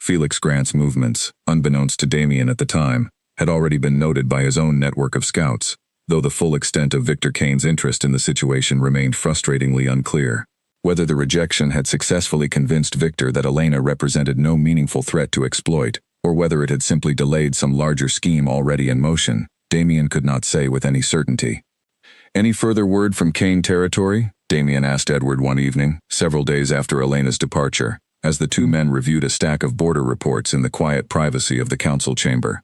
Felix Grant's movements, unbeknownst to Damien at the time, had already been noted by his own network of scouts, though the full extent of Victor Kane's interest in the situation remained frustratingly unclear. Whether the rejection had successfully convinced Victor that Elena represented no meaningful threat to exploit, or whether it had simply delayed some larger scheme already in motion, Damien could not say with any certainty. "Any further word from Kane territory?" Damien asked Edward one evening, several days after Elena's departure, as the two men reviewed a stack of border reports in the quiet privacy of the council chamber.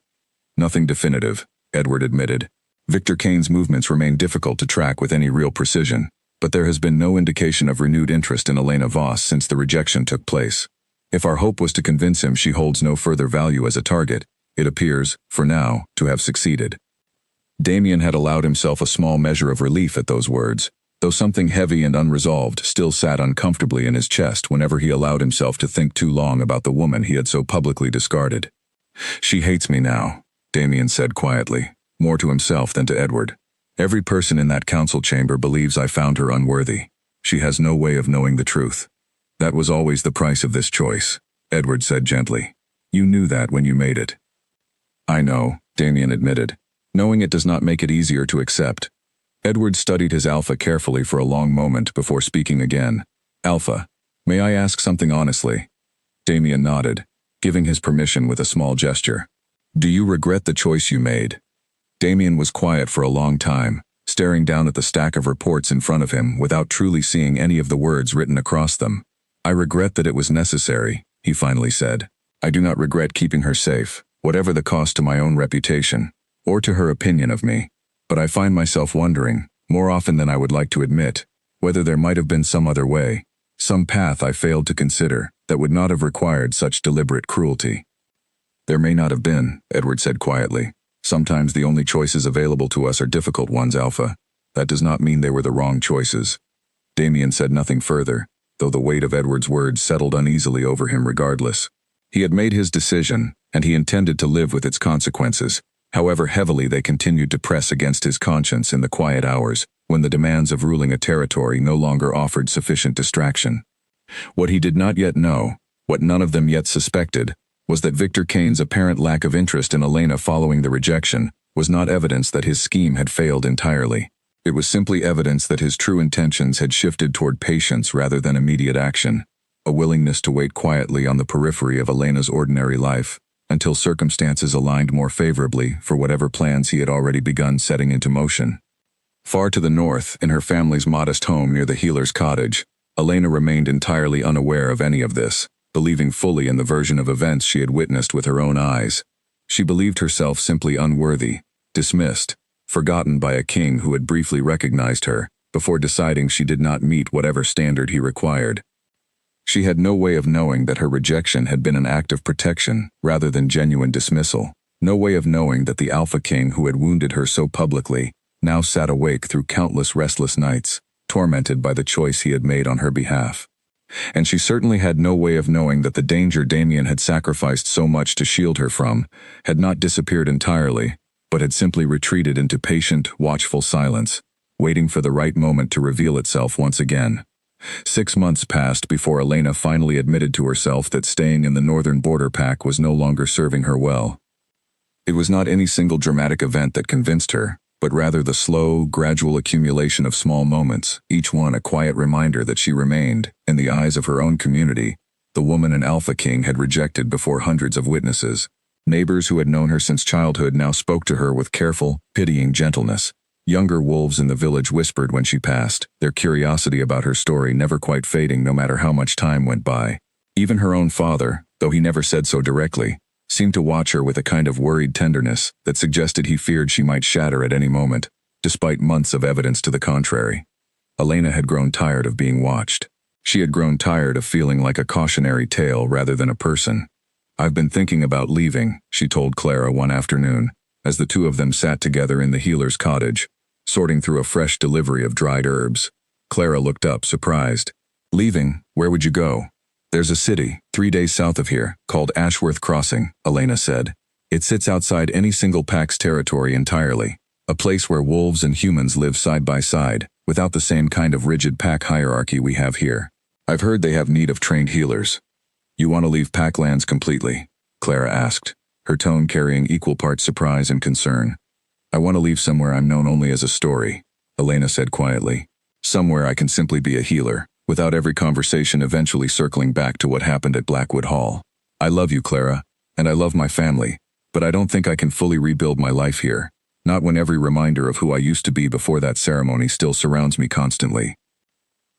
"Nothing definitive," Edward admitted. "Victor Kane's movements remain difficult to track with any real precision, but there has been no indication of renewed interest in Elena Voss since the rejection took place. If our hope was to convince him she holds no further value as a target, it appears, for now, to have succeeded." Damien had allowed himself a small measure of relief at those words, though something heavy and unresolved still sat uncomfortably in his chest whenever he allowed himself to think too long about the woman he had so publicly discarded. "She hates me now," Damien said quietly, more to himself than to Edward. "Every person in that council chamber believes I found her unworthy. She has no way of knowing the truth. That was always the price of this choice," Edward said gently. "You knew that when you made it." "I know," Damien admitted. "Knowing it does not make it easier to accept." Edward studied his Alpha carefully for a long moment before speaking again. "Alpha, may I ask something honestly?" Damien nodded, giving his permission with a small gesture. "Do you regret the choice you made?" Damien was quiet for a long time, staring down at the stack of reports in front of him without truly seeing any of the words written across them. "I regret that it was necessary," he finally said. "I do not regret keeping her safe, whatever the cost to my own reputation, or to her opinion of me. But I find myself wondering, more often than I would like to admit, Whether there might have been some other way, some path I failed to consider that would not have required such deliberate cruelty. There may not have been, Edward said quietly. Sometimes the only choices available to us are difficult ones, Alpha. That does not mean they were the wrong choices. Damien said nothing further, though the weight of Edward's words settled uneasily over him regardless. He had made his decision, and he intended to live with its consequences, however heavily they continued to press against his conscience in the quiet hours, when the demands of ruling a territory no longer offered sufficient distraction. What he did not yet know, what none of them yet suspected, was that Victor Kane's apparent lack of interest in Elena following the rejection was not evidence that his scheme had failed entirely. It was simply evidence that his true intentions had shifted toward patience rather than immediate action, a willingness to wait quietly on the periphery of Elena's ordinary life until circumstances aligned more favorably for whatever plans he had already begun setting into motion. Far to the north, in her family's modest home near the healer's cottage, Elena remained entirely unaware of any of this, believing fully in the version of events she had witnessed with her own eyes. She believed herself simply unworthy, dismissed, forgotten by a king who had briefly recognized her, before deciding she did not meet whatever standard he required. She had no way of knowing that her rejection had been an act of protection rather than genuine dismissal, no way of knowing that the Alpha King who had wounded her so publicly now sat awake through countless restless nights, tormented by the choice he had made on her behalf. And she certainly had no way of knowing that the danger Damien had sacrificed so much to shield her from had not disappeared entirely, but had simply retreated into patient, watchful silence, waiting for the right moment to reveal itself once again. 6 months passed before Elena finally admitted to herself that staying in the northern border pack was no longer serving her well. It was not any single dramatic event that convinced her, but rather the slow, gradual accumulation of small moments, each one a quiet reminder that she remained, in the eyes of her own community, the woman an Alpha King had rejected before hundreds of witnesses. Neighbors who had known her since childhood now spoke to her with careful, pitying gentleness. Younger wolves in the village whispered when she passed, their curiosity about her story never quite fading no matter how much time went by. Even her own father, though he never said so directly, seemed to watch her with a kind of worried tenderness that suggested he feared she might shatter at any moment, despite months of evidence to the contrary. Elena had grown tired of being watched. She had grown tired of feeling like a cautionary tale rather than a person. "I've been thinking about leaving," she told Clara one afternoon, as the two of them sat together in the healer's cottage, sorting through a fresh delivery of dried herbs. Clara looked up, surprised. "Leaving? Where would you go?" "There's a city, 3 days south of here, called Ashworth Crossing," Elena said. "It sits outside any single pack's territory entirely, a place where wolves and humans live side by side, without the same kind of rigid pack hierarchy we have here. I've heard they have need of trained healers." "You want to leave Packlands completely?" Clara asked, her tone carrying equal parts surprise and concern. "I want to leave somewhere I'm known only as a story," Elena said quietly. "Somewhere I can simply be a healer, without every conversation eventually circling back to what happened at Blackwood Hall. I love you, Clara, and I love my family, but I don't think I can fully rebuild my life here, not when every reminder of who I used to be before that ceremony still surrounds me constantly."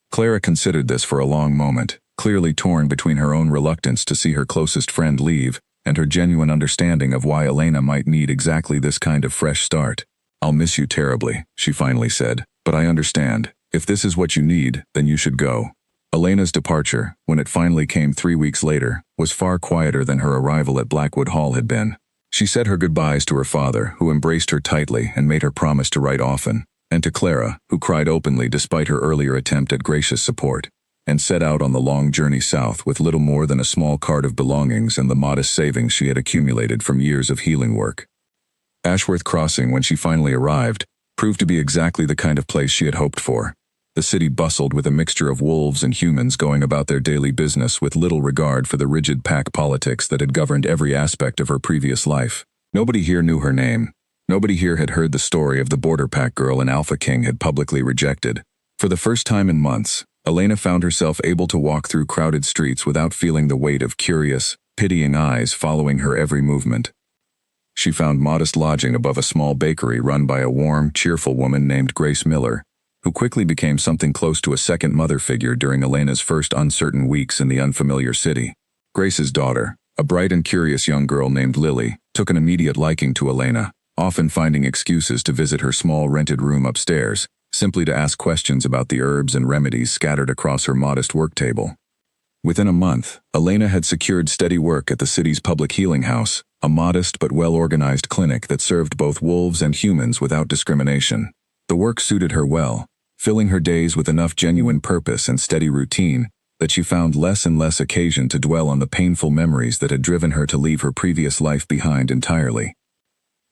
Clara considered this for a long moment, clearly torn between her own reluctance to see her closest friend leave and her genuine understanding of why Elena might need exactly this kind of fresh start. "I'll miss you terribly," she finally said, "but I understand. If this is what you need, then you should go." Elena's departure, when it finally came 3 weeks later, was far quieter than her arrival at Blackwood Hall had been. She said her goodbyes to her father, who embraced her tightly and made her promise to write often, and to Clara, who cried openly despite her earlier attempt at gracious support, and set out on the long journey south with little more than a small cart of belongings and the modest savings she had accumulated from years of healing work. Ashworth Crossing, when she finally arrived, proved to be exactly the kind of place she had hoped for. The city bustled with a mixture of wolves and humans going about their daily business with little regard for the rigid pack politics that had governed every aspect of her previous life. Nobody here knew her name. Nobody here had heard the story of the border pack girl an Alpha King had publicly rejected. For the first time in months, Elena found herself able to walk through crowded streets without feeling the weight of curious, pitying eyes following her every movement. She found modest lodging above a small bakery run by a warm, cheerful woman named Grace Miller, who quickly became something close to a second mother figure during Elena's first uncertain weeks in the unfamiliar city. Grace's daughter, a bright and curious young girl named Lily, took an immediate liking to Elena, often finding excuses to visit her small rented room upstairs, simply to ask questions about the herbs and remedies scattered across her modest work table. Within a month, Elena had secured steady work at the city's public healing house, a modest but well-organized clinic that served both wolves and humans without discrimination. The work suited her well, filling her days with enough genuine purpose and steady routine that she found less and less occasion to dwell on the painful memories that had driven her to leave her previous life behind entirely.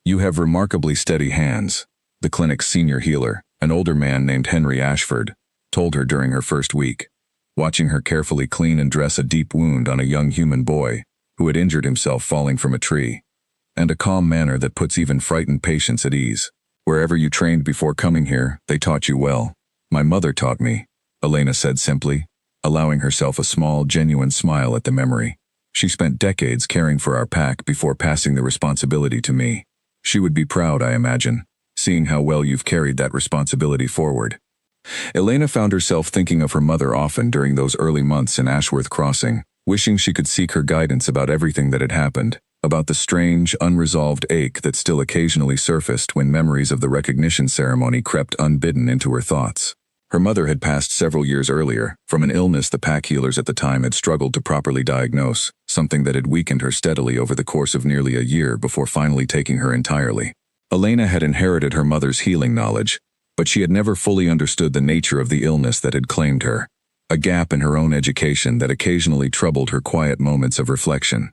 "You have remarkably steady hands," the clinic's senior healer, an older man named Henry Ashford, told her during her first week, watching her carefully clean and dress a deep wound on a young human boy who had injured himself falling from a tree, and a calm manner that puts even frightened patients at ease. "Wherever you trained before coming here, they taught you well." "My mother taught me," Elena said simply, allowing herself a small, genuine smile at the memory. "She spent decades caring for our pack before passing the responsibility to me. She would be proud, I imagine, seeing how well you've carried that responsibility forward." Elena found herself thinking of her mother often during those early months in Ashworth Crossing, wishing she could seek her guidance about everything that had happened, about the strange, unresolved ache that still occasionally surfaced when memories of the recognition ceremony crept unbidden into her thoughts. Her mother had passed several years earlier, from an illness the pack healers at the time had struggled to properly diagnose, something that had weakened her steadily over the course of nearly a year before finally taking her entirely. Elena had inherited her mother's healing knowledge, but she had never fully understood the nature of the illness that had claimed her, a gap in her own education that occasionally troubled her quiet moments of reflection.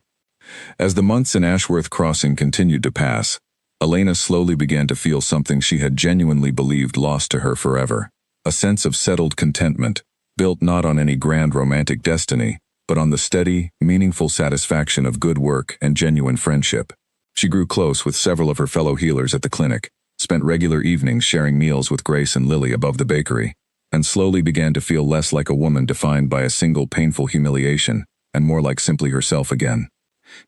As the months in Ashworth Crossing continued to pass, Elena slowly began to feel something she had genuinely believed lost to her forever, a sense of settled contentment, built not on any grand romantic destiny, but on the steady, meaningful satisfaction of good work and genuine friendship. She grew close with several of her fellow healers at the clinic, spent regular evenings sharing meals with Grace and Lily above the bakery, and slowly began to feel less like a woman defined by a single painful humiliation, and more like simply herself again.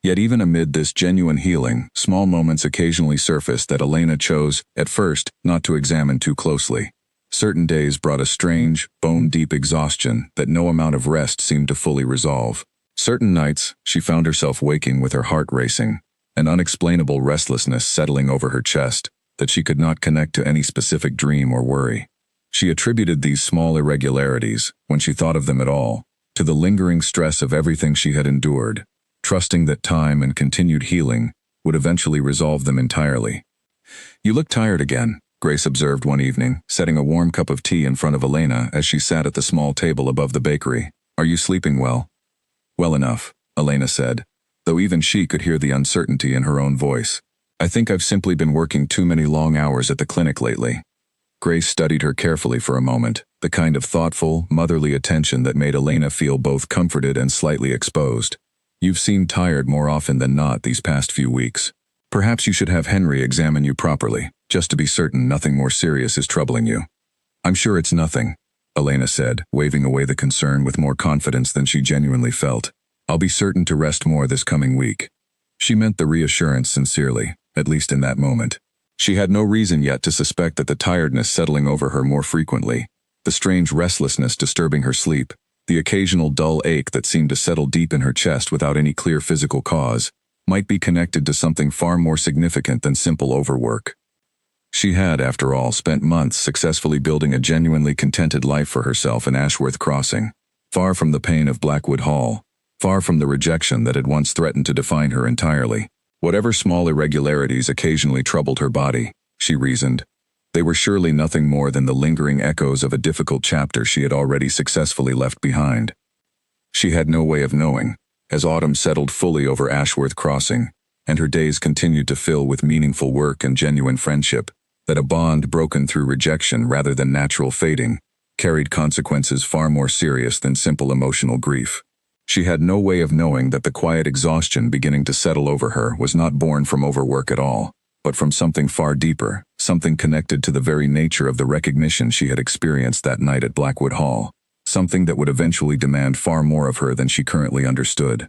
Yet even amid this genuine healing, small moments occasionally surfaced that Elena chose, at first, not to examine too closely. Certain days brought a strange, bone-deep exhaustion that no amount of rest seemed to fully resolve. Certain nights, she found herself waking with her heart racing, an unexplainable restlessness settling over her chest that she could not connect to any specific dream or worry. She attributed these small irregularities, when she thought of them at all, to the lingering stress of everything she had endured, trusting that time and continued healing would eventually resolve them entirely. "You look tired again," Grace observed one evening, setting a warm cup of tea in front of Elena as she sat at the small table above the bakery. "Are you sleeping well?" "Well enough," Elena said, though even she could hear the uncertainty in her own voice. "I think I've simply been working too many long hours at the clinic lately." Grace studied her carefully for a moment, the kind of thoughtful, motherly attention that made Elena feel both comforted and slightly exposed. "You've seemed tired more often than not these past few weeks. Perhaps you should have Henry examine you properly, just to be certain nothing more serious is troubling you." "I'm sure it's nothing," Elena said, waving away the concern with more confidence than she genuinely felt. "I'll be certain to rest more this coming week." She meant the reassurance sincerely, at least in that moment. She had no reason yet to suspect that the tiredness settling over her more frequently, the strange restlessness disturbing her sleep, the occasional dull ache that seemed to settle deep in her chest without any clear physical cause, might be connected to something far more significant than simple overwork. She had, after all, spent months successfully building a genuinely contented life for herself in Ashworth Crossing, far from the pain of Blackwood Hall, far from the rejection that had once threatened to define her entirely. Whatever small irregularities occasionally troubled her body, she reasoned, they were surely nothing more than the lingering echoes of a difficult chapter she had already successfully left behind. She had no way of knowing, as autumn settled fully over Ashworth Crossing, and her days continued to fill with meaningful work and genuine friendship, that a bond broken through rejection rather than natural fading carried consequences far more serious than simple emotional grief. She had no way of knowing that the quiet exhaustion beginning to settle over her was not born from overwork at all, but from something far deeper, something connected to the very nature of the recognition she had experienced that night at Blackwood Hall, something that would eventually demand far more of her than she currently understood.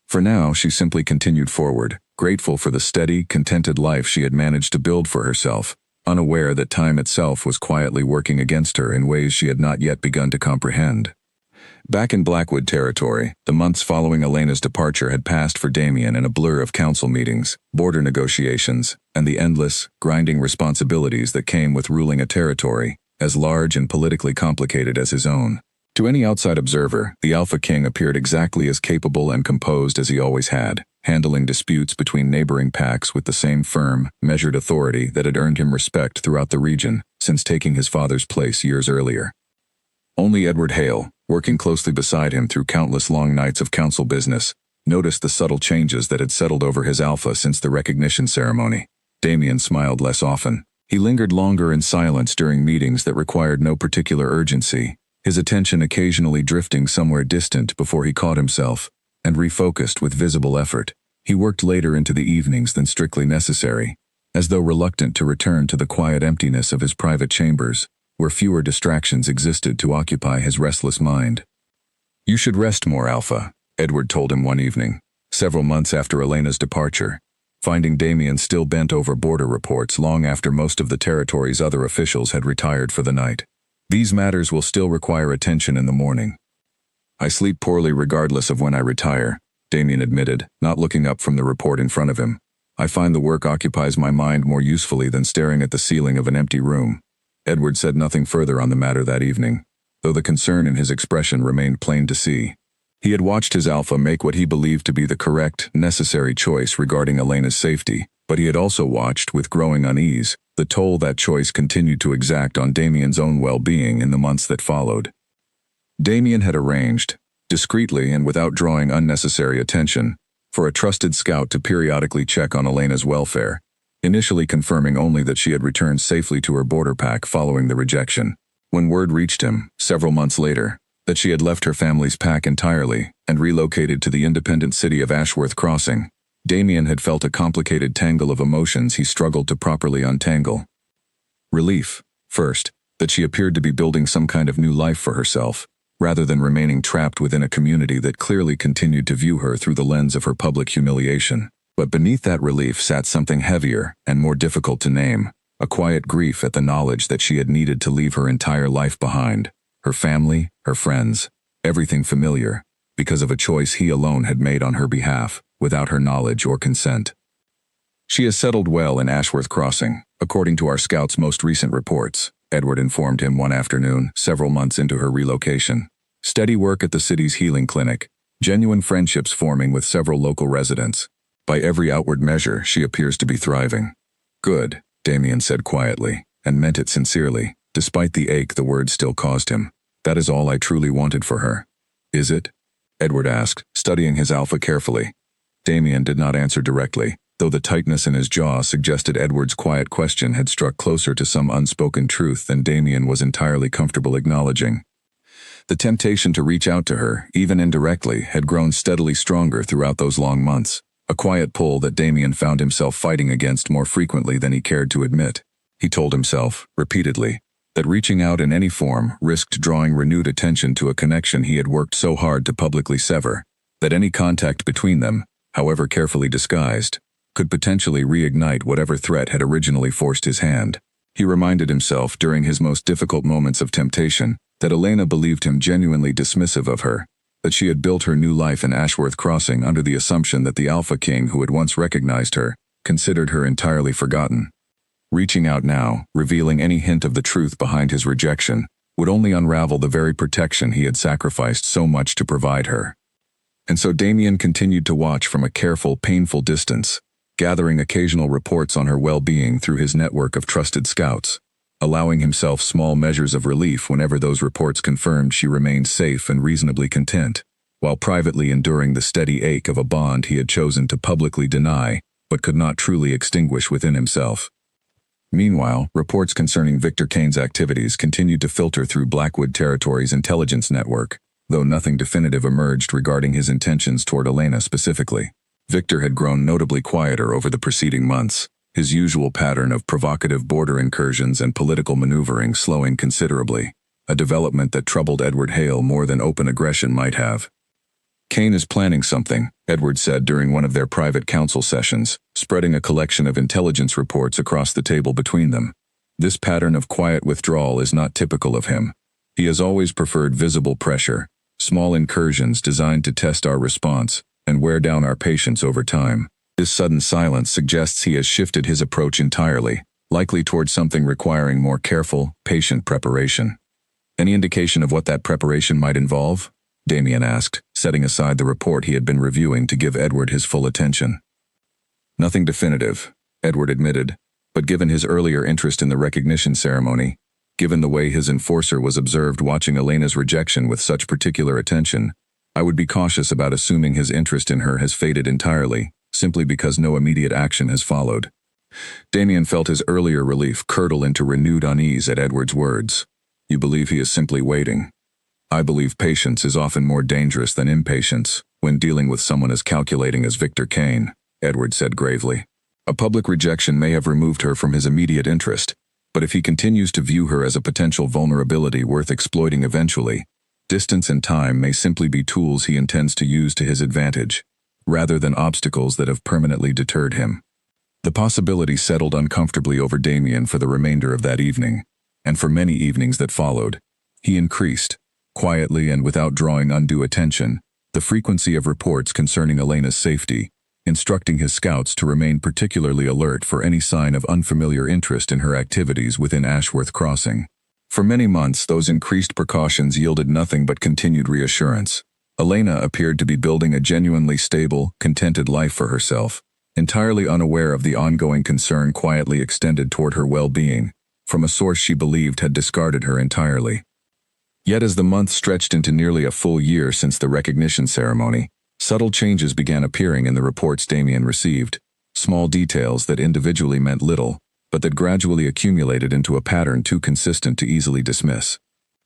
For now, she simply continued forward, grateful for the steady, contented life she had managed to build for herself, unaware that time itself was quietly working against her in ways she had not yet begun to comprehend. Back in Blackwood territory, the months following Elena's departure had passed for Damien in a blur of council meetings, border negotiations, and the endless, grinding responsibilities that came with ruling a territory as large and politically complicated as his own. To any outside observer, the Alpha King appeared exactly as capable and composed as he always had, handling disputes between neighboring packs with the same firm, measured authority that had earned him respect throughout the region since taking his father's place years earlier. Only Edward Hale, working closely beside him through countless long nights of council business, noticed the subtle changes that had settled over his Alpha since the recognition ceremony. Damien smiled less often. He lingered longer in silence during meetings that required no particular urgency, his attention occasionally drifting somewhere distant before he caught himself and refocused with visible effort. He worked later into the evenings than strictly necessary, as though reluctant to return to the quiet emptiness of his private chambers, where fewer distractions existed to occupy his restless mind. "You should rest more, Alpha," Edward told him one evening, several months after Elena's departure, finding Damien still bent over border reports long after most of the territory's other officials had retired for the night. "These matters will still require attention in the morning." "I sleep poorly regardless of when I retire," Damien admitted, not looking up from the report in front of him. "I find the work occupies my mind more usefully than staring at the ceiling of an empty room." Edward said nothing further on the matter that evening, though the concern in his expression remained plain to see. He had watched his Alpha make what he believed to be the correct, necessary choice regarding Elena's safety, but he had also watched, with growing unease, the toll that choice continued to exact on Damien's own well-being in the months that followed. Damien had arranged, discreetly and without drawing unnecessary attention, for a trusted scout to periodically check on Elena's welfare, initially confirming only that she had returned safely to her border pack following the rejection. When word reached him, several months later, that she had left her family's pack entirely and relocated to the independent city of Ashworth Crossing, Damien had felt a complicated tangle of emotions he struggled to properly untangle. Relief, first, that she appeared to be building some kind of new life for herself, rather than remaining trapped within a community that clearly continued to view her through the lens of her public humiliation. But beneath that relief sat something heavier and more difficult to name, a quiet grief at the knowledge that she had needed to leave her entire life behind. Her family, her friends, everything familiar, because of a choice he alone had made on her behalf, without her knowledge or consent. "She has settled well in Ashworth Crossing, according to our scout's most recent reports," Edward informed him one afternoon, several months into her relocation. "Steady work at the city's healing clinic, genuine friendships forming with several local residents. By every outward measure, she appears to be thriving." "Good," Damien said quietly, and meant it sincerely. Despite the ache the words still caused him. "That is all I truly wanted for her." "Is it?" Edward asked, studying his Alpha carefully. Damien did not answer directly, though the tightness in his jaw suggested Edward's quiet question had struck closer to some unspoken truth than Damien was entirely comfortable acknowledging. The temptation to reach out to her, even indirectly, had grown steadily stronger throughout those long months, a quiet pull that Damien found himself fighting against more frequently than he cared to admit. He told himself, repeatedly, that reaching out in any form risked drawing renewed attention to a connection he had worked so hard to publicly sever, that any contact between them, however carefully disguised, could potentially reignite whatever threat had originally forced his hand. He reminded himself during his most difficult moments of temptation that Elena believed him genuinely dismissive of her, that she had built her new life in Ashworth Crossing under the assumption that the Alpha King who had once recognized her considered her entirely forgotten. Reaching out now, revealing any hint of the truth behind his rejection, would only unravel the very protection he had sacrificed so much to provide her. And so Damien continued to watch from a careful, painful distance, gathering occasional reports on her well-being through his network of trusted scouts, allowing himself small measures of relief whenever those reports confirmed she remained safe and reasonably content, while privately enduring the steady ache of a bond he had chosen to publicly deny but could not truly extinguish within himself. Meanwhile, reports concerning Victor Kane's activities continued to filter through Blackwood Territory's intelligence network, though nothing definitive emerged regarding his intentions toward Elena specifically. Victor had grown notably quieter over the preceding months, his usual pattern of provocative border incursions and political maneuvering slowing considerably, a development that troubled Edward Hale more than open aggression might have. "Kane is planning something," Edward said during one of their private council sessions, spreading a collection of intelligence reports across the table between them. "This pattern of quiet withdrawal is not typical of him. He has always preferred visible pressure, small incursions designed to test our response and wear down our patience over time. This sudden silence suggests he has shifted his approach entirely, likely towards something requiring more careful, patient preparation. Any indication of what that preparation might involve? Damien asked, setting aside the report he had been reviewing to give Edward his full attention. Nothing definitive, Edward admitted, but given his earlier interest in the recognition ceremony, given the way his enforcer was observed watching Elena's rejection with such particular attention, I would be cautious about assuming his interest in her has faded entirely, simply because no immediate action has followed. Damien felt his earlier relief curdle into renewed unease at Edward's words. You believe he is simply waiting. I believe patience is often more dangerous than impatience when dealing with someone as calculating as Victor Kane, Edward said gravely. A public rejection may have removed her from his immediate interest, but if he continues to view her as a potential vulnerability worth exploiting eventually, distance and time may simply be tools he intends to use to his advantage, rather than obstacles that have permanently deterred him. The possibility settled uncomfortably over Damien for the remainder of that evening, and for many evenings that followed. He increased, quietly and without drawing undue attention, the frequency of reports concerning Elena's safety, instructing his scouts to remain particularly alert for any sign of unfamiliar interest in her activities within Ashworth Crossing. For many months, those increased precautions yielded nothing but continued reassurance. Elena appeared to be building a genuinely stable, contented life for herself, entirely unaware of the ongoing concern quietly extended toward her well-being, from a source she believed had discarded her entirely. Yet as the months stretched into nearly a full year since the recognition ceremony, subtle changes began appearing in the reports Damien received, small details that individually meant little, but that gradually accumulated into a pattern too consistent to easily dismiss.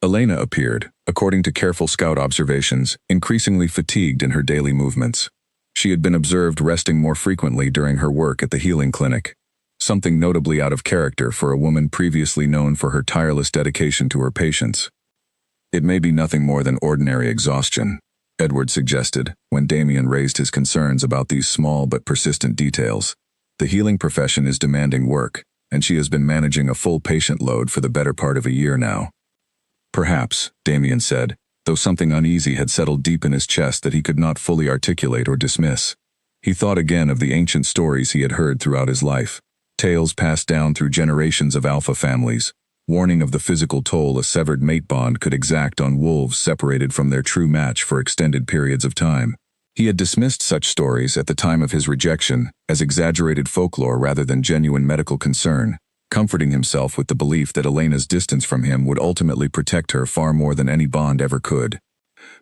Elena appeared, according to careful scout observations, increasingly fatigued in her daily movements. She had been observed resting more frequently during her work at the healing clinic, something notably out of character for a woman previously known for her tireless dedication to her patients. It may be nothing more than ordinary exhaustion, Edward suggested, when Damien raised his concerns about these small but persistent details. The healing profession is demanding work, and she has been managing a full patient load for the better part of a year now. Perhaps, Damien said, though something uneasy had settled deep in his chest that he could not fully articulate or dismiss. He thought again of the ancient stories he had heard throughout his life, tales passed down through generations of alpha families, warning of the physical toll a severed mate bond could exact on wolves separated from their true match for extended periods of time. He had dismissed such stories at the time of his rejection as exaggerated folklore rather than genuine medical concern, comforting himself with the belief that Elena's distance from him would ultimately protect her far more than any bond ever could.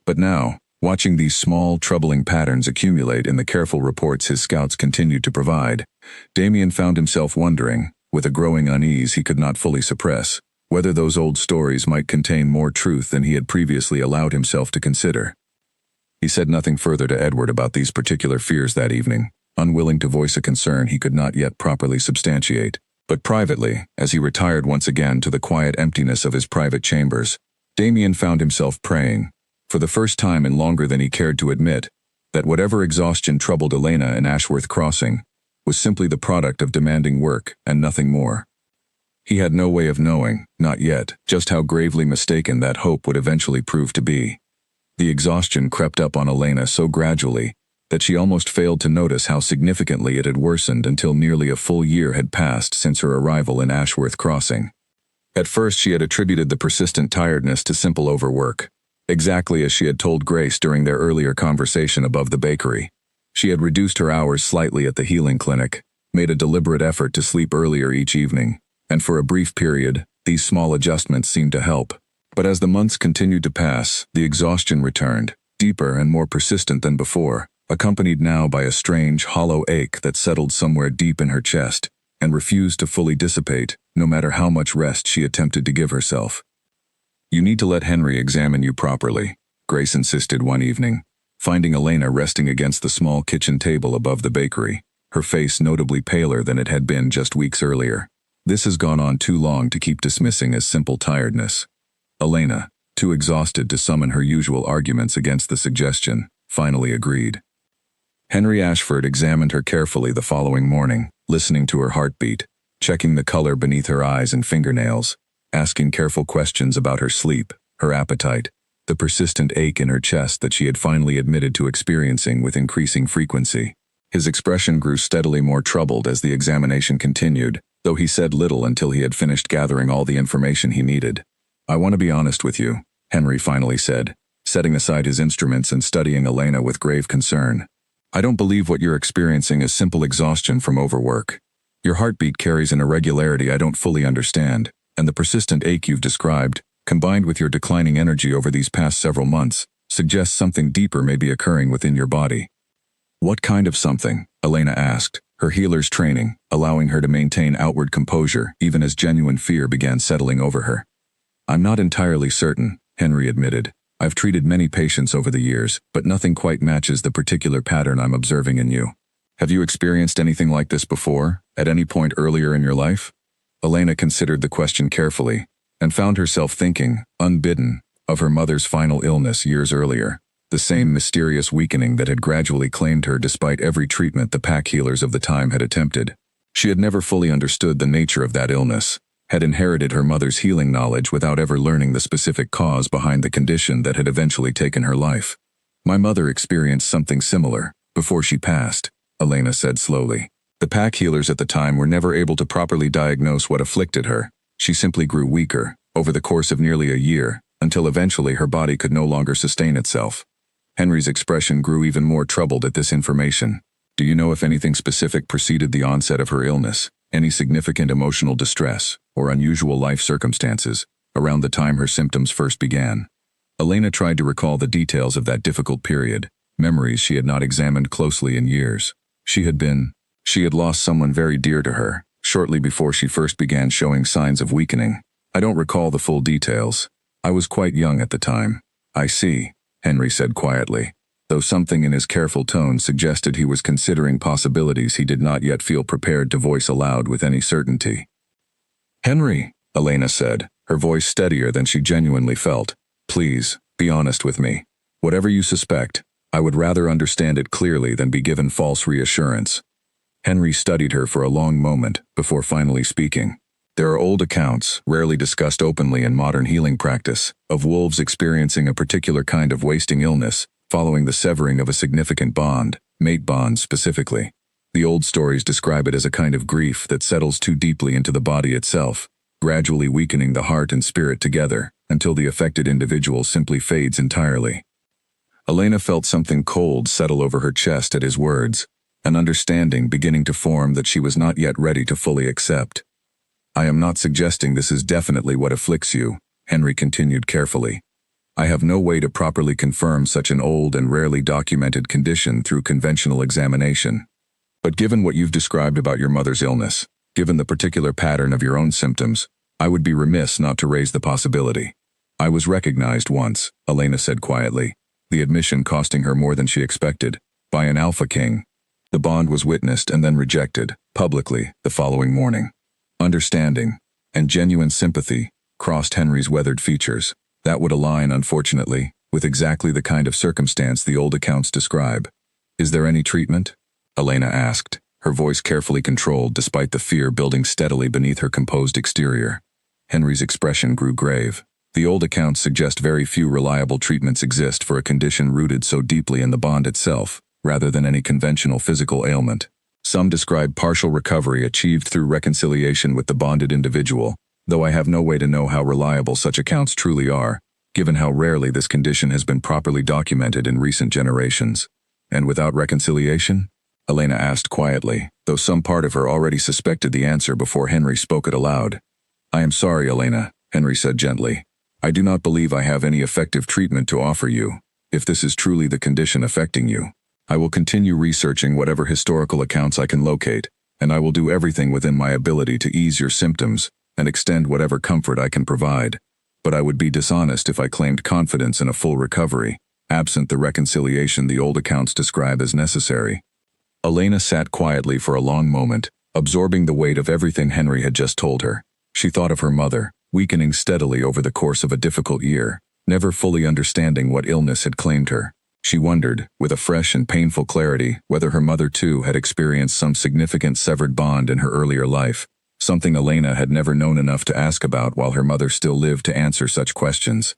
But now, watching these small, troubling patterns accumulate in the careful reports his scouts continued to provide, Damien found himself wondering, with a growing unease he could not fully suppress, whether those old stories might contain more truth than he had previously allowed himself to consider. He said nothing further to Edward about these particular fears that evening, unwilling to voice a concern he could not yet properly substantiate. But privately, as he retired once again to the quiet emptiness of his private chambers, Damien found himself praying, for the first time in longer than he cared to admit, that whatever exhaustion troubled Elena in Ashworth Crossing was simply the product of demanding work and nothing more. He had no way of knowing, not yet, just how gravely mistaken that hope would eventually prove to be. The exhaustion crept up on Elena so gradually that she almost failed to notice how significantly it had worsened until nearly a full year had passed since her arrival in Ashworth Crossing. At first she had attributed the persistent tiredness to simple overwork, exactly as she had told Grace during their earlier conversation above the bakery. She had reduced her hours slightly at the healing clinic, made a deliberate effort to sleep earlier each evening, and for a brief period, these small adjustments seemed to help. But as the months continued to pass, the exhaustion returned, deeper and more persistent than before, accompanied now by a strange, hollow ache that settled somewhere deep in her chest and refused to fully dissipate, no matter how much rest she attempted to give herself. You need to let Henry examine you properly, Grace insisted one evening, finding Elena resting against the small kitchen table above the bakery, her face notably paler than it had been just weeks earlier. This has gone on too long to keep dismissing as simple tiredness. Elena, too exhausted to summon her usual arguments against the suggestion, finally agreed. Henry Ashford examined her carefully the following morning, listening to her heartbeat, checking the color beneath her eyes and fingernails, asking careful questions about her sleep, her appetite, the persistent ache in her chest that she had finally admitted to experiencing with increasing frequency. His expression grew steadily more troubled as the examination continued, though he said little until he had finished gathering all the information he needed. "I want to be honest with you," Henry finally said, setting aside his instruments and studying Elena with grave concern. "I don't believe what you're experiencing is simple exhaustion from overwork. Your heartbeat carries an irregularity I don't fully understand, and the persistent ache you've described, combined with your declining energy over these past several months, suggests something deeper may be occurring within your body." "What kind of something?" Elena asked, her healer's training allowing her to maintain outward composure even as genuine fear began settling over her. "I'm not entirely certain," Henry admitted. "I've treated many patients over the years, but nothing quite matches the particular pattern I'm observing in you. Have you experienced anything like this before, at any point earlier in your life?" Elena considered the question carefully, and found herself thinking, unbidden, of her mother's final illness years earlier, the same mysterious weakening that had gradually claimed her despite every treatment the pack healers of the time had attempted. She had never fully understood the nature of that illness, had inherited her mother's healing knowledge without ever learning the specific cause behind the condition that had eventually taken her life. "My mother experienced something similar before she passed," Elena said slowly. "The pack healers at the time were never able to properly diagnose what afflicted her. She simply grew weaker, over the course of nearly a year, until eventually her body could no longer sustain itself." Henry's expression grew even more troubled at this information. "Do you know if anything specific preceded the onset of her illness, any significant emotional distress, or unusual life circumstances, around the time her symptoms first began?" Elena tried to recall the details of that difficult period, memories she had not examined closely in years. She had lost someone very dear to her, shortly before she first began showing signs of weakening. "I don't recall the full details. I was quite young at the time." "I see," Henry said quietly, though something in his careful tone suggested he was considering possibilities he did not yet feel prepared to voice aloud with any certainty. "Henry," Elena said, her voice steadier than she genuinely felt, "please, be honest with me. Whatever you suspect, I would rather understand it clearly than be given false reassurance." Henry studied her for a long moment before finally speaking. "There are old accounts, rarely discussed openly in modern healing practice, of wolves experiencing a particular kind of wasting illness following the severing of a significant bond, mate bond specifically. The old stories describe it as a kind of grief that settles too deeply into the body itself, gradually weakening the heart and spirit together until the affected individual simply fades entirely." Elena felt something cold settle over her chest at his words, an understanding beginning to form that she was not yet ready to fully accept. "I am not suggesting this is definitely what afflicts you," Henry continued carefully. "I have no way to properly confirm such an old and rarely documented condition through conventional examination. But given what you've described about your mother's illness, given the particular pattern of your own symptoms, I would be remiss not to raise the possibility. I was recognized once," Elena said quietly, the admission costing her more than she expected, "by an Alpha King. The bond was witnessed and then rejected, publicly, the following morning." Understanding and genuine sympathy crossed Henry's weathered features. That would align, unfortunately, with exactly the kind of circumstance the old accounts describe. "Is there any treatment?" Elena asked, her voice carefully controlled despite the fear building steadily beneath her composed exterior. Henry's expression grew grave. "The old accounts suggest very few reliable treatments exist for a condition rooted so deeply in the bond itself, rather than any conventional physical ailment. Some describe partial recovery achieved through reconciliation with the bonded individual, though I have no way to know how reliable such accounts truly are, given how rarely this condition has been properly documented in recent generations." "And without reconciliation?" Elena asked quietly, though some part of her already suspected the answer before Henry spoke it aloud. "I am sorry, Elena," Henry said gently. "I do not believe I have any effective treatment to offer you, if this is truly the condition affecting you. I will continue researching whatever historical accounts I can locate, and I will do everything within my ability to ease your symptoms and extend whatever comfort I can provide. But I would be dishonest if I claimed confidence in a full recovery, absent the reconciliation the old accounts describe as necessary." Elena sat quietly for a long moment, absorbing the weight of everything Henry had just told her. She thought of her mother, weakening steadily over the course of a difficult year, never fully understanding what illness had claimed her. She wondered, with a fresh and painful clarity, whether her mother too had experienced some significant severed bond in her earlier life, something Elena had never known enough to ask about while her mother still lived to answer such questions.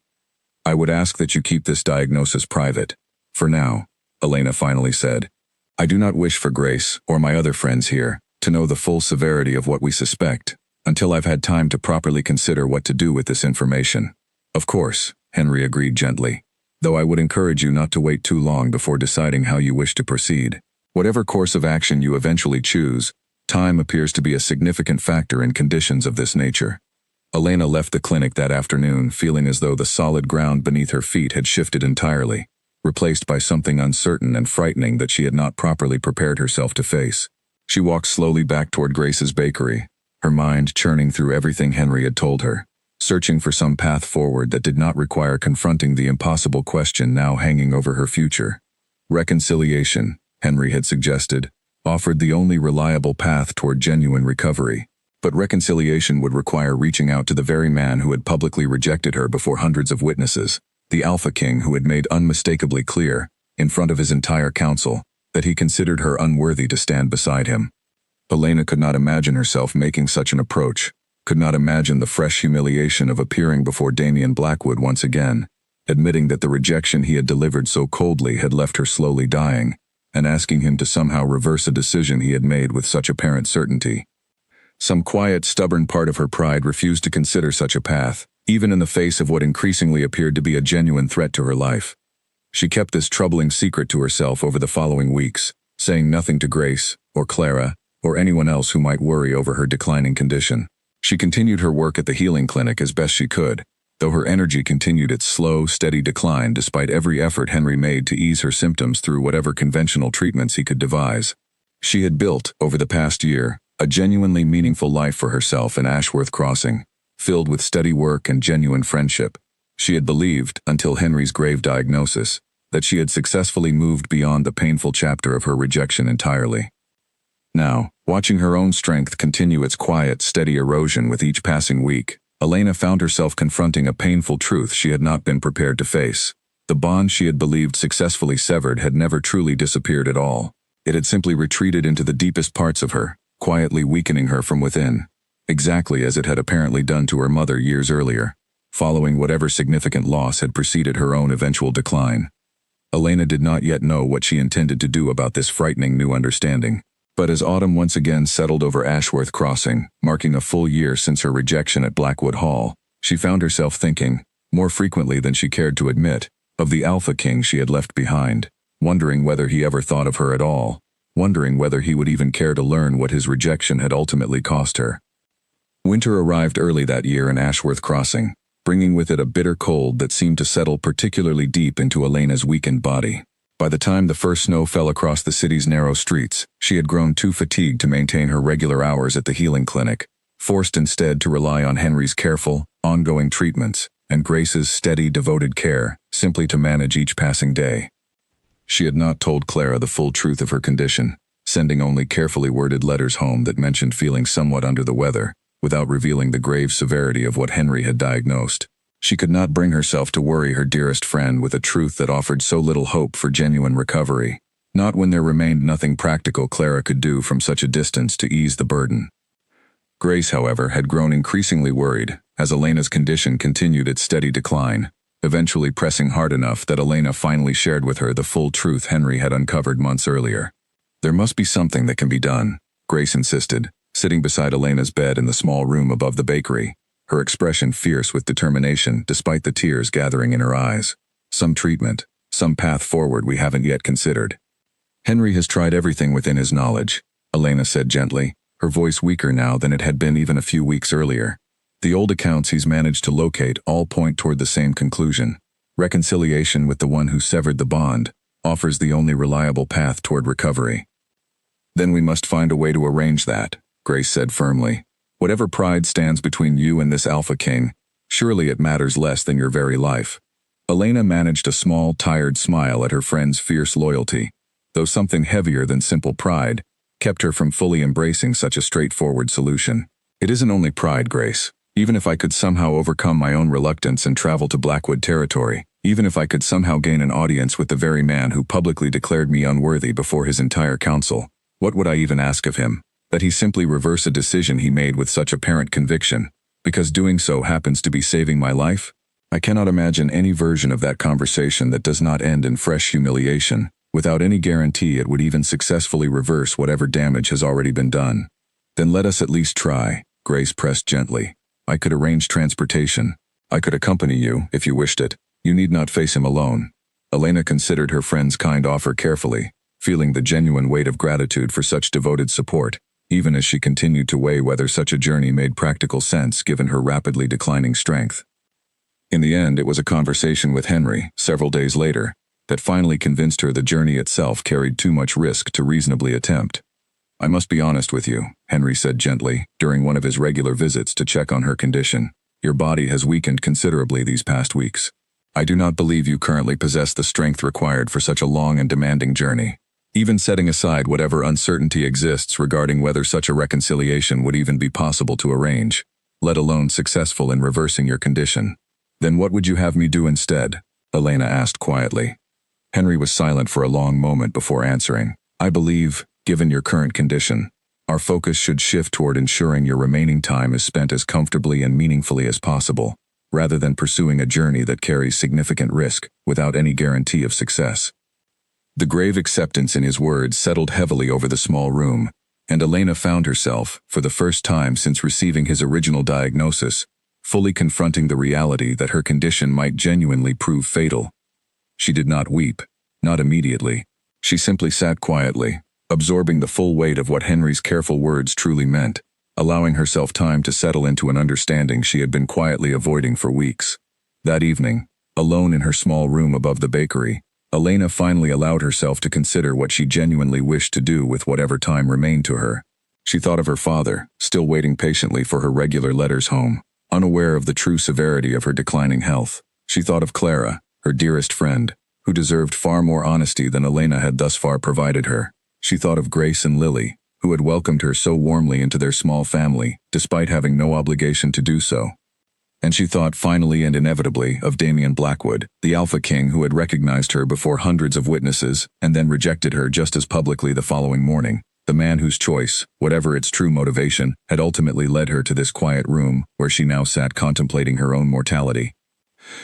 "I would ask that you keep this diagnosis private. For now," Elena finally said. "I do not wish for Grace, or my other friends here, to know the full severity of what we suspect, until I've had time to properly consider what to do with this information. Of course, Henry agreed gently, though I would encourage you not to wait too long before deciding how you wish to proceed. Whatever course of action you eventually choose, time appears to be a significant factor in conditions of this nature. Elena left the clinic that afternoon feeling as though the solid ground beneath her feet had shifted entirely, replaced by something uncertain and frightening that she had not properly prepared herself to face. She walked slowly back toward Grace's bakery, her mind churning through everything Henry had told her, searching for some path forward that did not require confronting the impossible question now hanging over her future. Reconciliation, Henry had suggested, offered the only reliable path toward genuine recovery. But reconciliation would require reaching out to the very man who had publicly rejected her before hundreds of witnesses, the Alpha King who had made unmistakably clear, in front of his entire council, that he considered her unworthy to stand beside him. Elena could not imagine herself making such an approach, could not imagine the fresh humiliation of appearing before Damian Blackwood once again, admitting that the rejection he had delivered so coldly had left her slowly dying, and asking him to somehow reverse a decision he had made with such apparent certainty. Some quiet, stubborn part of her pride refused to consider such a path, even in the face of what increasingly appeared to be a genuine threat to her life. She kept this troubling secret to herself over the following weeks, saying nothing to Grace, or Clara, or anyone else who might worry over her declining condition. She continued her work at the healing clinic as best she could, though her energy continued its slow, steady decline despite every effort Henry made to ease her symptoms through whatever conventional treatments he could devise. She had built, over the past year, a genuinely meaningful life for herself in Ashworth Crossing, filled with steady work and genuine friendship. She had believed, until Henry's grave diagnosis, that she had successfully moved beyond the painful chapter of her rejection entirely. Now, watching her own strength continue its quiet, steady erosion with each passing week, Elena found herself confronting a painful truth she had not been prepared to face. The bond she had believed successfully severed had never truly disappeared at all. It had simply retreated into the deepest parts of her, quietly weakening her from within, exactly as it had apparently done to her mother years earlier, following whatever significant loss had preceded her own eventual decline. Elena did not yet know what she intended to do about this frightening new understanding. But as autumn once again settled over Ashworth Crossing, marking a full year since her rejection at Blackwood Hall, she found herself thinking, more frequently than she cared to admit, of the Alpha King she had left behind, wondering whether he ever thought of her at all, wondering whether he would even care to learn what his rejection had ultimately cost her. Winter arrived early that year in Ashworth Crossing, bringing with it a bitter cold that seemed to settle particularly deep into Elena's weakened body. By the time the first snow fell across the city's narrow streets, she had grown too fatigued to maintain her regular hours at the healing clinic, forced instead to rely on Henry's careful, ongoing treatments, and Grace's steady, devoted care, simply to manage each passing day. She had not told Clara the full truth of her condition, sending only carefully worded letters home that mentioned feeling somewhat under the weather, without revealing the grave severity of what Henry had diagnosed. She could not bring herself to worry her dearest friend with a truth that offered so little hope for genuine recovery, not when there remained nothing practical Clara could do from such a distance to ease the burden. Grace, however, had grown increasingly worried as Elena's condition continued its steady decline, eventually pressing hard enough that Elena finally shared with her the full truth Henry had uncovered months earlier. "There must be something that can be done," Grace insisted, sitting beside Elena's bed in the small room above the bakery, her expression fierce with determination despite the tears gathering in her eyes. "Some treatment, some path forward we haven't yet considered." "Henry has tried everything within his knowledge," Elena said gently, her voice weaker now than it had been even a few weeks earlier. "The old accounts he's managed to locate all point toward the same conclusion. Reconciliation with the one who severed the bond offers the only reliable path toward recovery." "Then we must find a way to arrange that," Grace said firmly. "Whatever pride stands between you and this Alpha King, surely it matters less than your very life." Elena managed a small, tired smile at her friend's fierce loyalty, though something heavier than simple pride kept her from fully embracing such a straightforward solution. "It isn't only pride, Grace. Even if I could somehow overcome my own reluctance and travel to Blackwood territory, even if I could somehow gain an audience with the very man who publicly declared me unworthy before his entire council, what would I even ask of him? That he simply reverse a decision he made with such apparent conviction, because doing so happens to be saving my life? I cannot imagine any version of that conversation that does not end in fresh humiliation, without any guarantee it would even successfully reverse whatever damage has already been done." Then let us at least try, Grace pressed gently. I could arrange transportation. I could accompany you, if you wished it. You need not face him alone. Elena considered her friend's kind offer carefully, feeling the genuine weight of gratitude for such devoted support, even as she continued to weigh whether such a journey made practical sense given her rapidly declining strength. In the end, it was a conversation with Henry, several days later, that finally convinced her the journey itself carried too much risk to reasonably attempt. I must be honest with you, Henry said gently, during one of his regular visits to check on her condition. Your body has weakened considerably these past weeks. I do not believe you currently possess the strength required for such a long and demanding journey. Even setting aside whatever uncertainty exists regarding whether such a reconciliation would even be possible to arrange, let alone successful in reversing your condition. Then what would you have me do instead? Elena asked quietly. Henry was silent for a long moment before answering. I believe, given your current condition, our focus should shift toward ensuring your remaining time is spent as comfortably and meaningfully as possible, rather than pursuing a journey that carries significant risk without any guarantee of success. The grave acceptance in his words settled heavily over the small room, and Elena found herself, for the first time since receiving his original diagnosis, fully confronting the reality that her condition might genuinely prove fatal. She did not weep, not immediately. She simply sat quietly, absorbing the full weight of what Henry's careful words truly meant, allowing herself time to settle into an understanding she had been quietly avoiding for weeks. That evening, alone in her small room above the bakery, Elena finally allowed herself to consider what she genuinely wished to do with whatever time remained to her. She thought of her father, still waiting patiently for her regular letters home, unaware of the true severity of her declining health. She thought of Clara, her dearest friend, who deserved far more honesty than Elena had thus far provided her. She thought of Grace and Lily, who had welcomed her so warmly into their small family, despite having no obligation to do so. And she thought finally and inevitably of Damian Blackwood, the Alpha King who had recognized her before hundreds of witnesses and then rejected her just as publicly the following morning, the man whose choice, whatever its true motivation, had ultimately led her to this quiet room where she now sat contemplating her own mortality.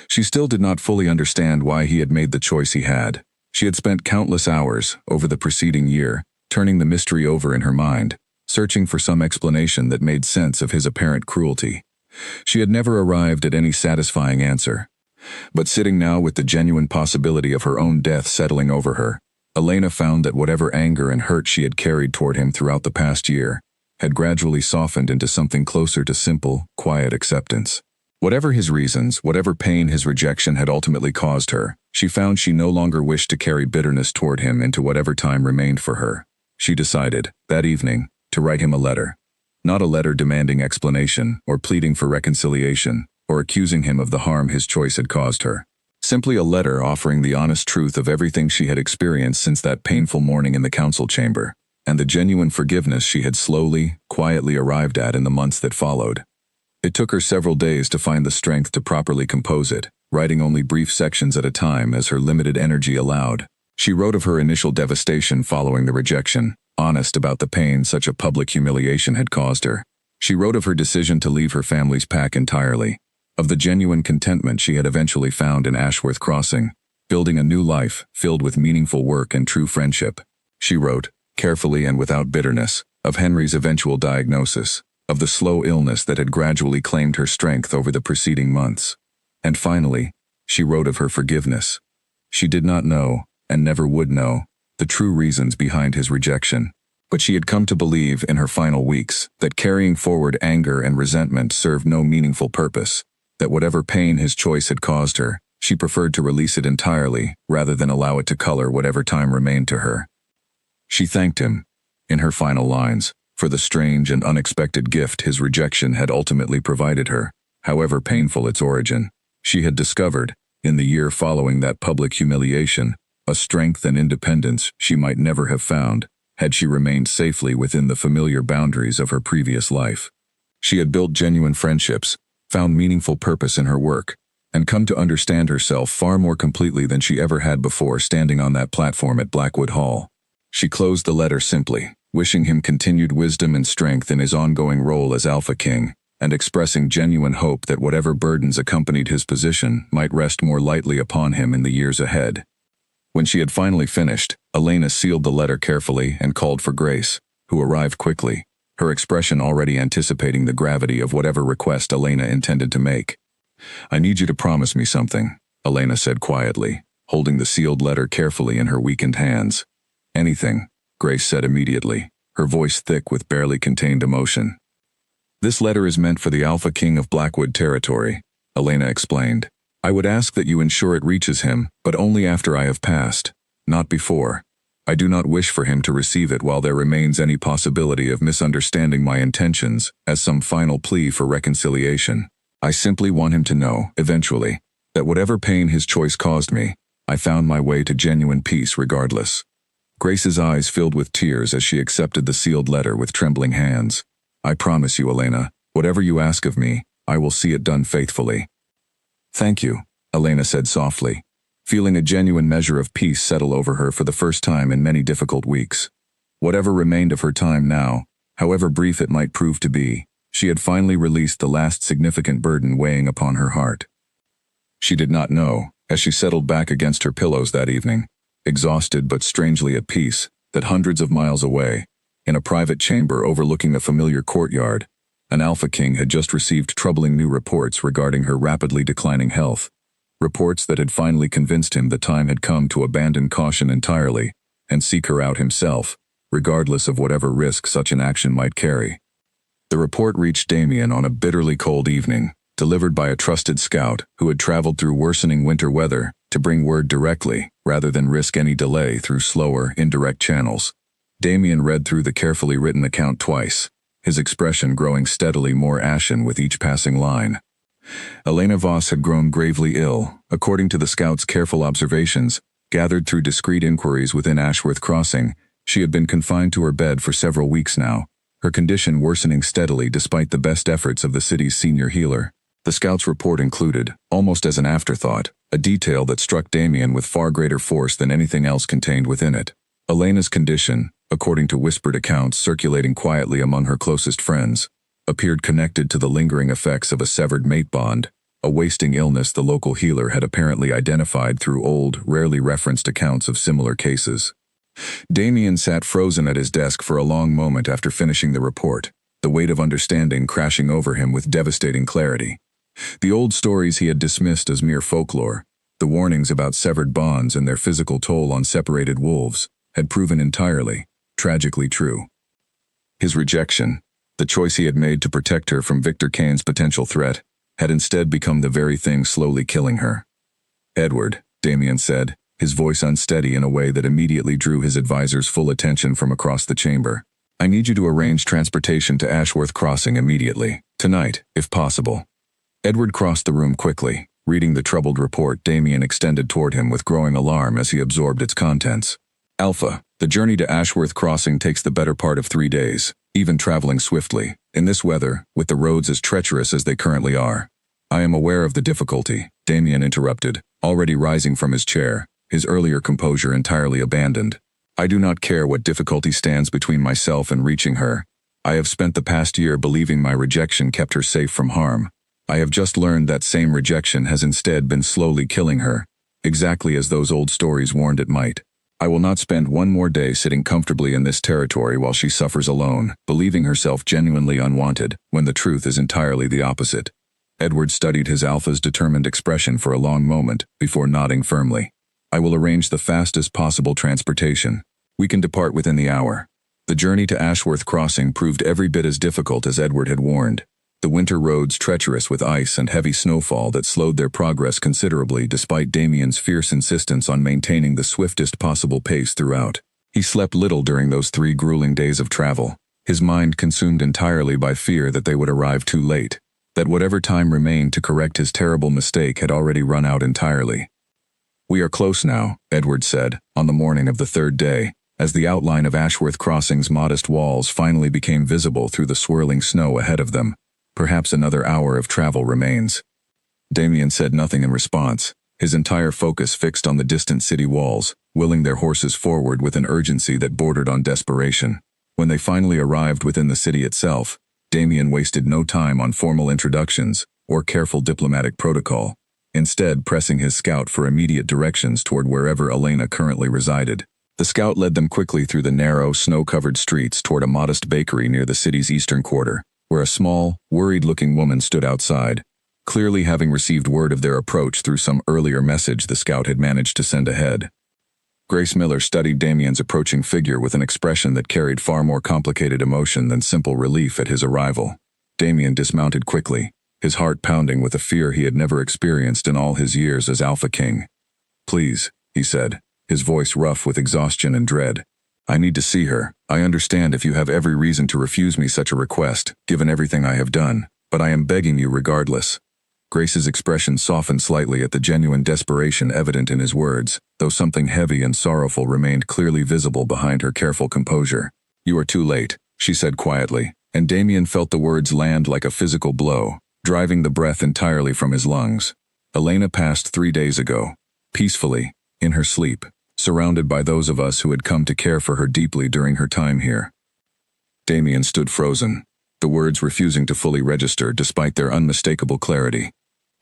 She still did not fully understand why he had made the choice he had. She had spent countless hours, over the preceding year, turning the mystery over in her mind, searching for some explanation that made sense of his apparent cruelty. She had never arrived at any satisfying answer. But sitting now with the genuine possibility of her own death settling over her, Elena found that whatever anger and hurt she had carried toward him throughout the past year had gradually softened into something closer to simple, quiet acceptance. Whatever his reasons, whatever pain his rejection had ultimately caused her, she found she no longer wished to carry bitterness toward him into whatever time remained for her. She decided, that evening, to write him a letter. Not a letter demanding explanation, or pleading for reconciliation, or accusing him of the harm his choice had caused her. Simply a letter offering the honest truth of everything she had experienced since that painful morning in the council chamber, and the genuine forgiveness she had slowly, quietly arrived at in the months that followed. It took her several days to find the strength to properly compose it, writing only brief sections at a time as her limited energy allowed. She wrote of her initial devastation following the rejection, honest about the pain such a public humiliation had caused her. She wrote of her decision to leave her family's pack entirely, of the genuine contentment she had eventually found in Ashworth Crossing, building a new life filled with meaningful work and true friendship. She wrote, carefully and without bitterness, of Henry's eventual diagnosis, of the slow illness that had gradually claimed her strength over the preceding months. And finally, she wrote of her forgiveness. She did not know, and never would know, the true reasons behind his rejection, but she had come to believe in her final weeks that carrying forward anger and resentment served no meaningful purpose, that whatever pain his choice had caused her, she preferred to release it entirely rather than allow it to color whatever time remained to her. She thanked him, in her final lines, for the strange and unexpected gift his rejection had ultimately provided her, however painful its origin. She had discovered, in the year following that public humiliation, a strength and independence she might never have found had she remained safely within the familiar boundaries of her previous life. She had built genuine friendships, found meaningful purpose in her work, and come to understand herself far more completely than she ever had before standing on that platform at Blackwood Hall. She closed the letter simply, wishing him continued wisdom and strength in his ongoing role as Alpha King, and expressing genuine hope that whatever burdens accompanied his position might rest more lightly upon him in the years ahead. When she had finally finished, Elena sealed the letter carefully and called for Grace, who arrived quickly, her expression already anticipating the gravity of whatever request Elena intended to make. "I need you to promise me something," Elena said quietly, holding the sealed letter carefully in her weakened hands. "Anything," Grace said immediately, her voice thick with barely contained emotion. "This letter is meant for the Alpha King of Blackwood Territory," Elena explained. "I would ask that you ensure it reaches him, but only after I have passed, not before. I do not wish for him to receive it while there remains any possibility of misunderstanding my intentions as some final plea for reconciliation. I simply want him to know, eventually, that whatever pain his choice caused me, I found my way to genuine peace regardless." Grace's eyes filled with tears as she accepted the sealed letter with trembling hands. "I promise you, Elena, whatever you ask of me, I will see it done faithfully." "Thank you," Elena said softly, feeling a genuine measure of peace settle over her for the first time in many difficult weeks. Whatever remained of her time now, however brief it might prove to be, she had finally released the last significant burden weighing upon her heart. She did not know, as she settled back against her pillows that evening, exhausted but strangely at peace, that hundreds of miles away, in a private chamber overlooking a familiar courtyard, an Alpha King had just received troubling new reports regarding her rapidly declining health. Reports that had finally convinced him the time had come to abandon caution entirely and seek her out himself, regardless of whatever risk such an action might carry. The report reached Damien on a bitterly cold evening, delivered by a trusted scout who had traveled through worsening winter weather to bring word directly, rather than risk any delay through slower, indirect channels. Damien read through the carefully written account twice, his expression growing steadily more ashen with each passing line. Elena Voss had grown gravely ill, according to the scout's careful observations, gathered through discreet inquiries within Ashworth Crossing. She had been confined to her bed for several weeks now, her condition worsening steadily despite the best efforts of the city's senior healer. The scout's report included, almost as an afterthought, a detail that struck Damien with far greater force than anything else contained within it. Elena's condition, according to whispered accounts circulating quietly among her closest friends, appeared connected to the lingering effects of a severed mate bond, a wasting illness the local healer had apparently identified through old, rarely referenced accounts of similar cases. Damien sat frozen at his desk for a long moment after finishing the report, the weight of understanding crashing over him with devastating clarity. The old stories he had dismissed as mere folklore, the warnings about severed bonds and their physical toll on separated wolves, had proven entirely, tragically true. His rejection, the choice he had made to protect her from Victor Kane's potential threat, had instead become the very thing slowly killing her. "Edward," Damien said, his voice unsteady in a way that immediately drew his advisor's full attention from across the chamber. "I need you to arrange transportation to Ashworth Crossing immediately, tonight, if possible." Edward crossed the room quickly, reading the troubled report Damien extended toward him with growing alarm as he absorbed its contents. "Alpha, the journey to Ashworth Crossing takes the better part of 3 days, even traveling swiftly, in this weather, with the roads as treacherous as they currently are." "I am aware of the difficulty," Damien interrupted, already rising from his chair, his earlier composure entirely abandoned. "I do not care what difficulty stands between myself and reaching her. I have spent the past year believing my rejection kept her safe from harm. I have just learned that same rejection has instead been slowly killing her, exactly as those old stories warned it might. I will not spend one more day sitting comfortably in this territory while she suffers alone, believing herself genuinely unwanted, when the truth is entirely the opposite." Edward studied his Alpha's determined expression for a long moment, before nodding firmly. "I will arrange the fastest possible transportation. We can depart within the hour." The journey to Ashworth Crossing proved every bit as difficult as Edward had warned. The winter roads treacherous with ice and heavy snowfall that slowed their progress considerably despite Damien's fierce insistence on maintaining the swiftest possible pace throughout. He slept little during those 3 grueling days of travel, his mind consumed entirely by fear that they would arrive too late, that whatever time remained to correct his terrible mistake had already run out entirely. "We are close now," Edward said, on the morning of the 3rd day, as the outline of Ashworth Crossing's modest walls finally became visible through the swirling snow ahead of them. "Perhaps another hour of travel remains." Damien said nothing in response, his entire focus fixed on the distant city walls, willing their horses forward with an urgency that bordered on desperation. When they finally arrived within the city itself, Damien wasted no time on formal introductions or careful diplomatic protocol, instead pressing his scout for immediate directions toward wherever Elena currently resided. The scout led them quickly through the narrow, snow-covered streets toward a modest bakery near the city's eastern quarter, where a small, worried-looking woman stood outside. Clearly having received word of their approach through some earlier message the scout had managed to send ahead. Grace Miller studied Damien's approaching figure with an expression that carried far more complicated emotion than simple relief at his arrival. Damien dismounted quickly, his heart pounding with a fear he had never experienced in all his years as Alpha King. "Please," he said, his voice rough with exhaustion and dread. "I need to see her. I understand if you have every reason to refuse me such a request, given everything I have done, but I am begging you regardless." Grace's expression softened slightly at the genuine desperation evident in his words, though something heavy and sorrowful remained clearly visible behind her careful composure. "You are too late," she said quietly, and Damien felt the words land like a physical blow, driving the breath entirely from his lungs. Elena passed 3 days ago, peacefully, in her sleep, surrounded by those of us who had come to care for her deeply during her time here. Damien stood frozen, the words refusing to fully register despite their unmistakable clarity.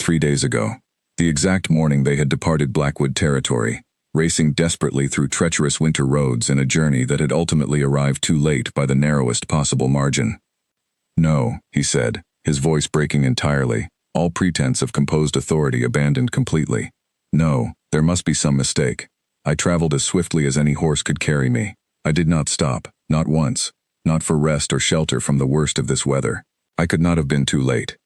3 days ago, the exact morning they had departed Blackwood territory, racing desperately through treacherous winter roads in a journey that had ultimately arrived too late by the narrowest possible margin. "No," he said, his voice breaking entirely, all pretense of composed authority abandoned completely. "No, there must be some mistake. I traveled as swiftly as any horse could carry me. I did not stop, not once, not for rest or shelter from the worst of this weather. I could not have been too late."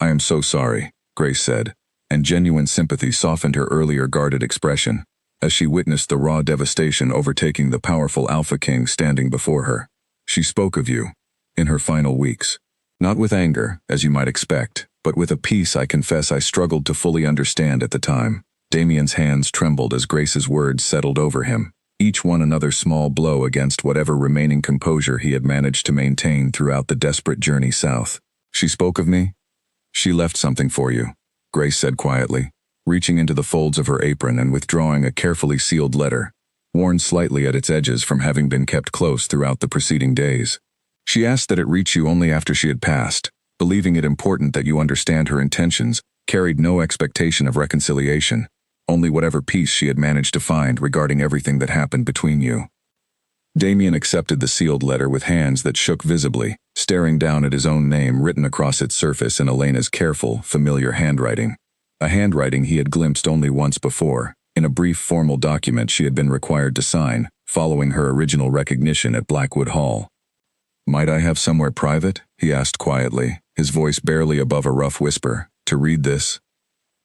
"I am so sorry," Grace said, and genuine sympathy softened her earlier guarded expression, as she witnessed the raw devastation overtaking the powerful Alpha King standing before her. "She spoke of you, in her final weeks. Not with anger, as you might expect, but with a peace I confess I struggled to fully understand at the time." Damien's hands trembled as Grace's words settled over him, each one another small blow against whatever remaining composure he had managed to maintain throughout the desperate journey south. "She spoke of me? She left something for you," Grace said quietly, reaching into the folds of her apron and withdrawing a carefully sealed letter, worn slightly at its edges from having been kept close throughout the preceding days. "She asked that it reach you only after she had passed, believing it important that you understand her intentions, carried no expectation of reconciliation, only whatever peace she had managed to find regarding everything that happened between you." Damien accepted the sealed letter with hands that shook visibly, staring down at his own name written across its surface in Elena's careful, familiar handwriting. A handwriting he had glimpsed only once before, in a brief formal document she had been required to sign, following her original recognition at Blackwood Hall. "Might I have somewhere private?" he asked quietly, his voice barely above a rough whisper, "to read this?"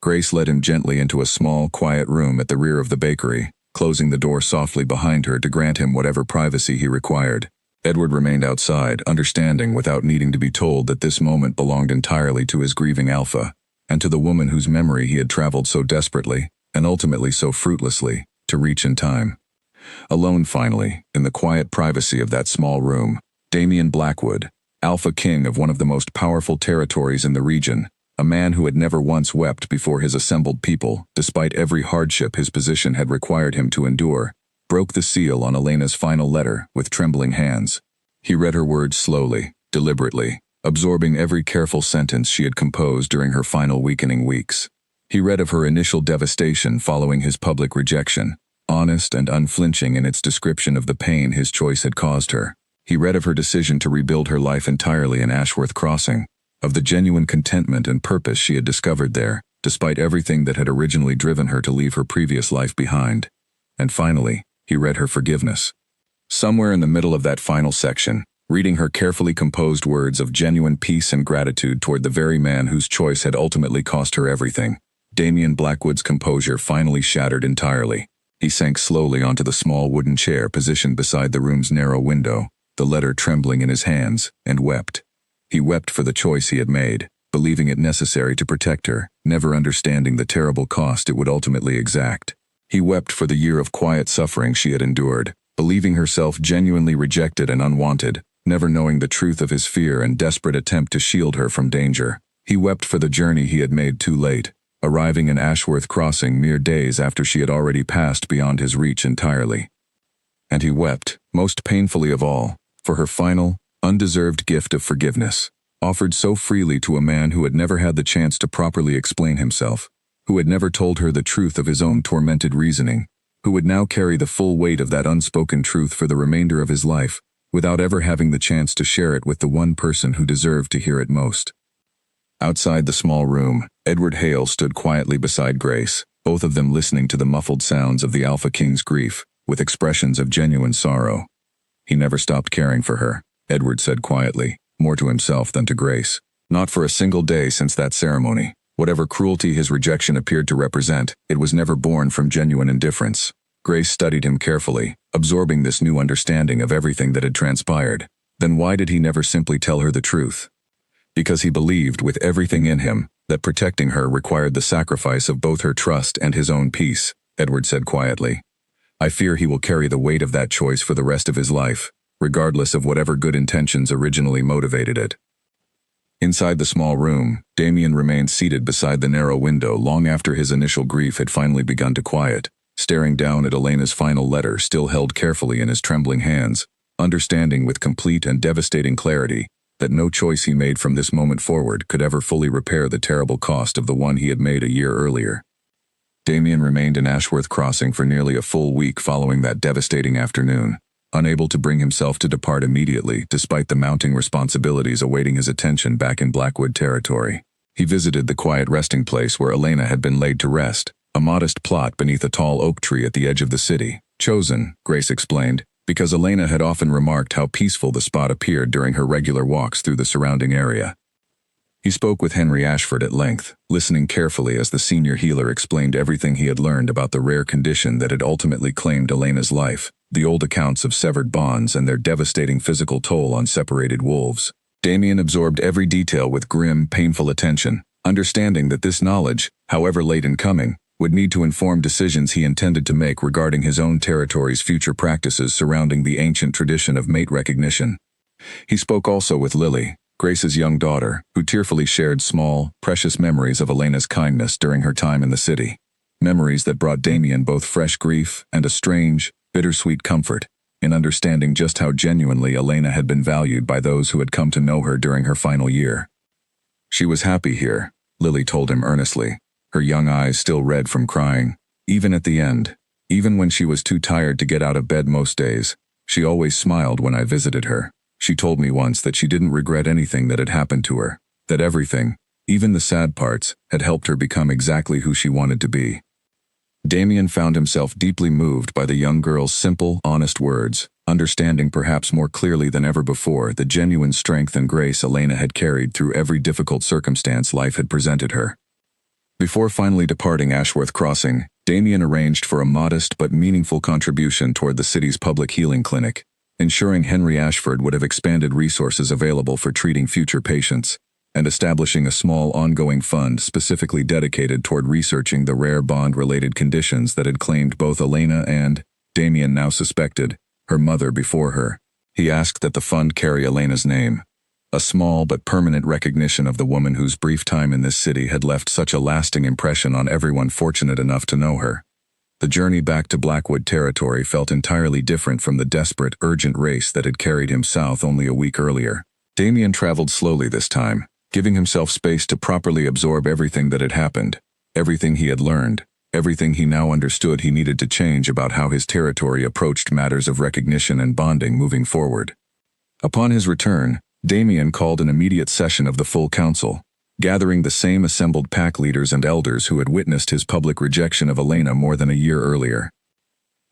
Grace led him gently into a small, quiet room at the rear of the bakery, closing the door softly behind her to grant him whatever privacy he required. Edward remained outside, understanding without needing to be told that this moment belonged entirely to his grieving Alpha, and to the woman whose memory he had traveled so desperately, and ultimately so fruitlessly, to reach in time. Alone finally, in the quiet privacy of that small room, Damien Blackwood, Alpha King of one of the most powerful territories in the region, a man who had never once wept before his assembled people, despite every hardship his position had required him to endure, broke the seal on Elena's final letter with trembling hands. He read her words slowly, deliberately, absorbing every careful sentence she had composed during her final weakening weeks. He read of her initial devastation following his public rejection, honest and unflinching in its description of the pain his choice had caused her. He read of her decision to rebuild her life entirely in Ashworth Crossing, of the genuine contentment and purpose she had discovered there, despite everything that had originally driven her to leave her previous life behind. And finally, he read her forgiveness. Somewhere in the middle of that final section, reading her carefully composed words of genuine peace and gratitude toward the very man whose choice had ultimately cost her everything, Damien Blackwood's composure finally shattered entirely. He sank slowly onto the small wooden chair positioned beside the room's narrow window, the letter trembling in his hands, and wept. He wept for the choice he had made, believing it necessary to protect her, never understanding the terrible cost it would ultimately exact. He wept for the year of quiet suffering she had endured, believing herself genuinely rejected and unwanted, never knowing the truth of his fear and desperate attempt to shield her from danger. He wept for the journey he had made too late, arriving in Ashworth Crossing mere days after she had already passed beyond his reach entirely. And he wept, most painfully of all, for her final, undeserved gift of forgiveness, offered so freely to a man who had never had the chance to properly explain himself, who had never told her the truth of his own tormented reasoning, who would now carry the full weight of that unspoken truth for the remainder of his life, without ever having the chance to share it with the one person who deserved to hear it most. Outside the small room, Edward Hale stood quietly beside Grace, both of them listening to the muffled sounds of the Alpha King's grief, with expressions of genuine sorrow. He never stopped caring for her, Edward said quietly, more to himself than to Grace. Not for a single day since that ceremony. Whatever cruelty his rejection appeared to represent, it was never born from genuine indifference. Grace studied him carefully, absorbing this new understanding of everything that had transpired. Then why did he never simply tell her the truth? Because he believed with everything in him that protecting her required the sacrifice of both her trust and his own peace, Edward said quietly. I fear he will carry the weight of that choice for the rest of his life, regardless of whatever good intentions originally motivated it. Inside the small room, Damien remained seated beside the narrow window long after his initial grief had finally begun to quiet, staring down at Elena's final letter still held carefully in his trembling hands, understanding with complete and devastating clarity that no choice he made from this moment forward could ever fully repair the terrible cost of the one he had made a year earlier. Damien remained in Ashworth Crossing for nearly a full week following that devastating afternoon, unable to bring himself to depart immediately despite the mounting responsibilities awaiting his attention back in Blackwood territory. He visited the quiet resting place where Elena had been laid to rest, a modest plot beneath a tall oak tree at the edge of the city, chosen, Grace explained, because Elena had often remarked how peaceful the spot appeared during her regular walks through the surrounding area. He spoke with Henry Ashford at length, listening carefully as the senior healer explained everything he had learned about the rare condition that had ultimately claimed Elena's life, the old accounts of severed bonds and their devastating physical toll on separated wolves. Damien absorbed every detail with grim, painful attention, understanding that this knowledge, however late in coming, would need to inform decisions he intended to make regarding his own territory's future practices surrounding the ancient tradition of mate recognition. He spoke also with Lily, Grace's young daughter, who tearfully shared small, precious memories of Elena's kindness during her time in the city. Memories that brought Damien both fresh grief and a strange, bittersweet comfort in understanding just how genuinely Elena had been valued by those who had come to know her during her final year. She was happy here, Lily told him earnestly, her young eyes still red from crying. Even at the end, even when she was too tired to get out of bed most days, she always smiled when I visited her. She told me once that she didn't regret anything that had happened to her, that everything, even the sad parts, had helped her become exactly who she wanted to be. Damien found himself deeply moved by the young girl's simple, honest words, understanding perhaps more clearly than ever before the genuine strength and grace Elena had carried through every difficult circumstance life had presented her. Before finally departing Ashworth Crossing, Damien arranged for a modest but meaningful contribution toward the city's public healing clinic, ensuring Henry Ashford would have expanded resources available for treating future patients, and establishing a small ongoing fund specifically dedicated toward researching the rare bond-related conditions that had claimed both Elena and, Damien now suspected, her mother before her. He asked that the fund carry Elena's name, a small but permanent recognition of the woman whose brief time in this city had left such a lasting impression on everyone fortunate enough to know her. The journey back to Blackwood territory felt entirely different from the desperate, urgent race that had carried him south only a week earlier. Damien traveled slowly this time, giving himself space to properly absorb everything that had happened, everything he had learned, everything he now understood he needed to change about how his territory approached matters of recognition and bonding moving forward. Upon his return, Damien called an immediate session of the full council, gathering the same assembled pack leaders and elders who had witnessed his public rejection of Elena more than a year earlier.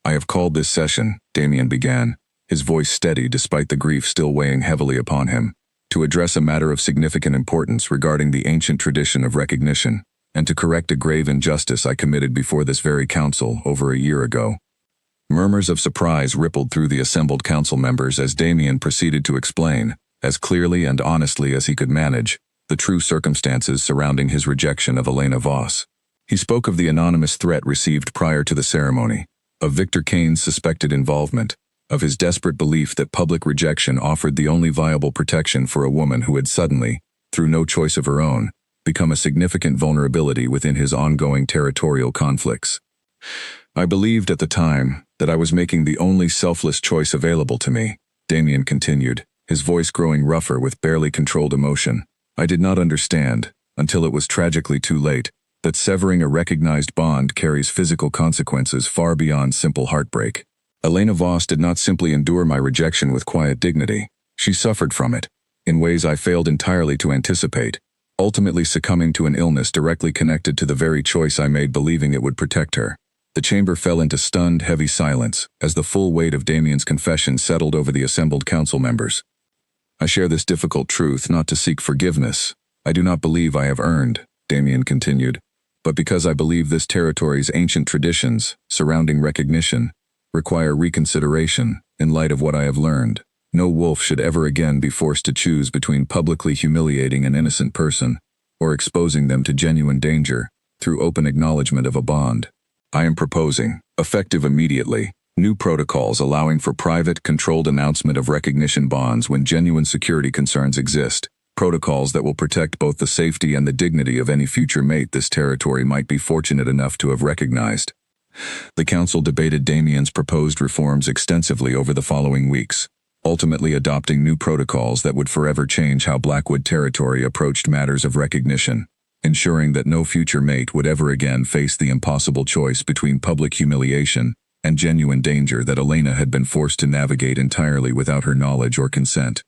I have called this session, Damien began, his voice steady despite the grief still weighing heavily upon him, to address a matter of significant importance regarding the ancient tradition of recognition, and to correct a grave injustice I committed before this very council over a year ago. Murmurs of surprise rippled through the assembled council members as Damien proceeded to explain, as clearly and honestly as he could manage, the true circumstances surrounding his rejection of Elena Voss. He spoke of the anonymous threat received prior to the ceremony, of Victor Kane's suspected involvement, of his desperate belief that public rejection offered the only viable protection for a woman who had suddenly, through no choice of her own, become a significant vulnerability within his ongoing territorial conflicts. I believed at the time that I was making the only selfless choice available to me, Damien continued, his voice growing rougher with barely controlled emotion. I did not understand, until it was tragically too late, that severing a recognized bond carries physical consequences far beyond simple heartbreak. Elena Voss did not simply endure my rejection with quiet dignity. She suffered from it, in ways I failed entirely to anticipate, ultimately succumbing to an illness directly connected to the very choice I made believing it would protect her. The chamber fell into stunned, heavy silence as the full weight of Damien's confession settled over the assembled council members. I share this difficult truth not to seek forgiveness. I do not believe I have earned, Damien continued, but because I believe this territory's ancient traditions, surrounding recognition, require reconsideration in light of what I have learned. No wolf should ever again be forced to choose between publicly humiliating an innocent person or exposing them to genuine danger through open acknowledgement of a bond. I am proposing, effective immediately, new protocols allowing for private, controlled announcement of recognition bonds when genuine security concerns exist, protocols that will protect both the safety and the dignity of any future mate this territory might be fortunate enough to have recognized. The council debated Damien's proposed reforms extensively over the following weeks, ultimately adopting new protocols that would forever change how Blackwood territory approached matters of recognition, ensuring that no future mate would ever again face the impossible choice between public humiliation and genuine danger that Elena had been forced to navigate entirely without her knowledge or consent.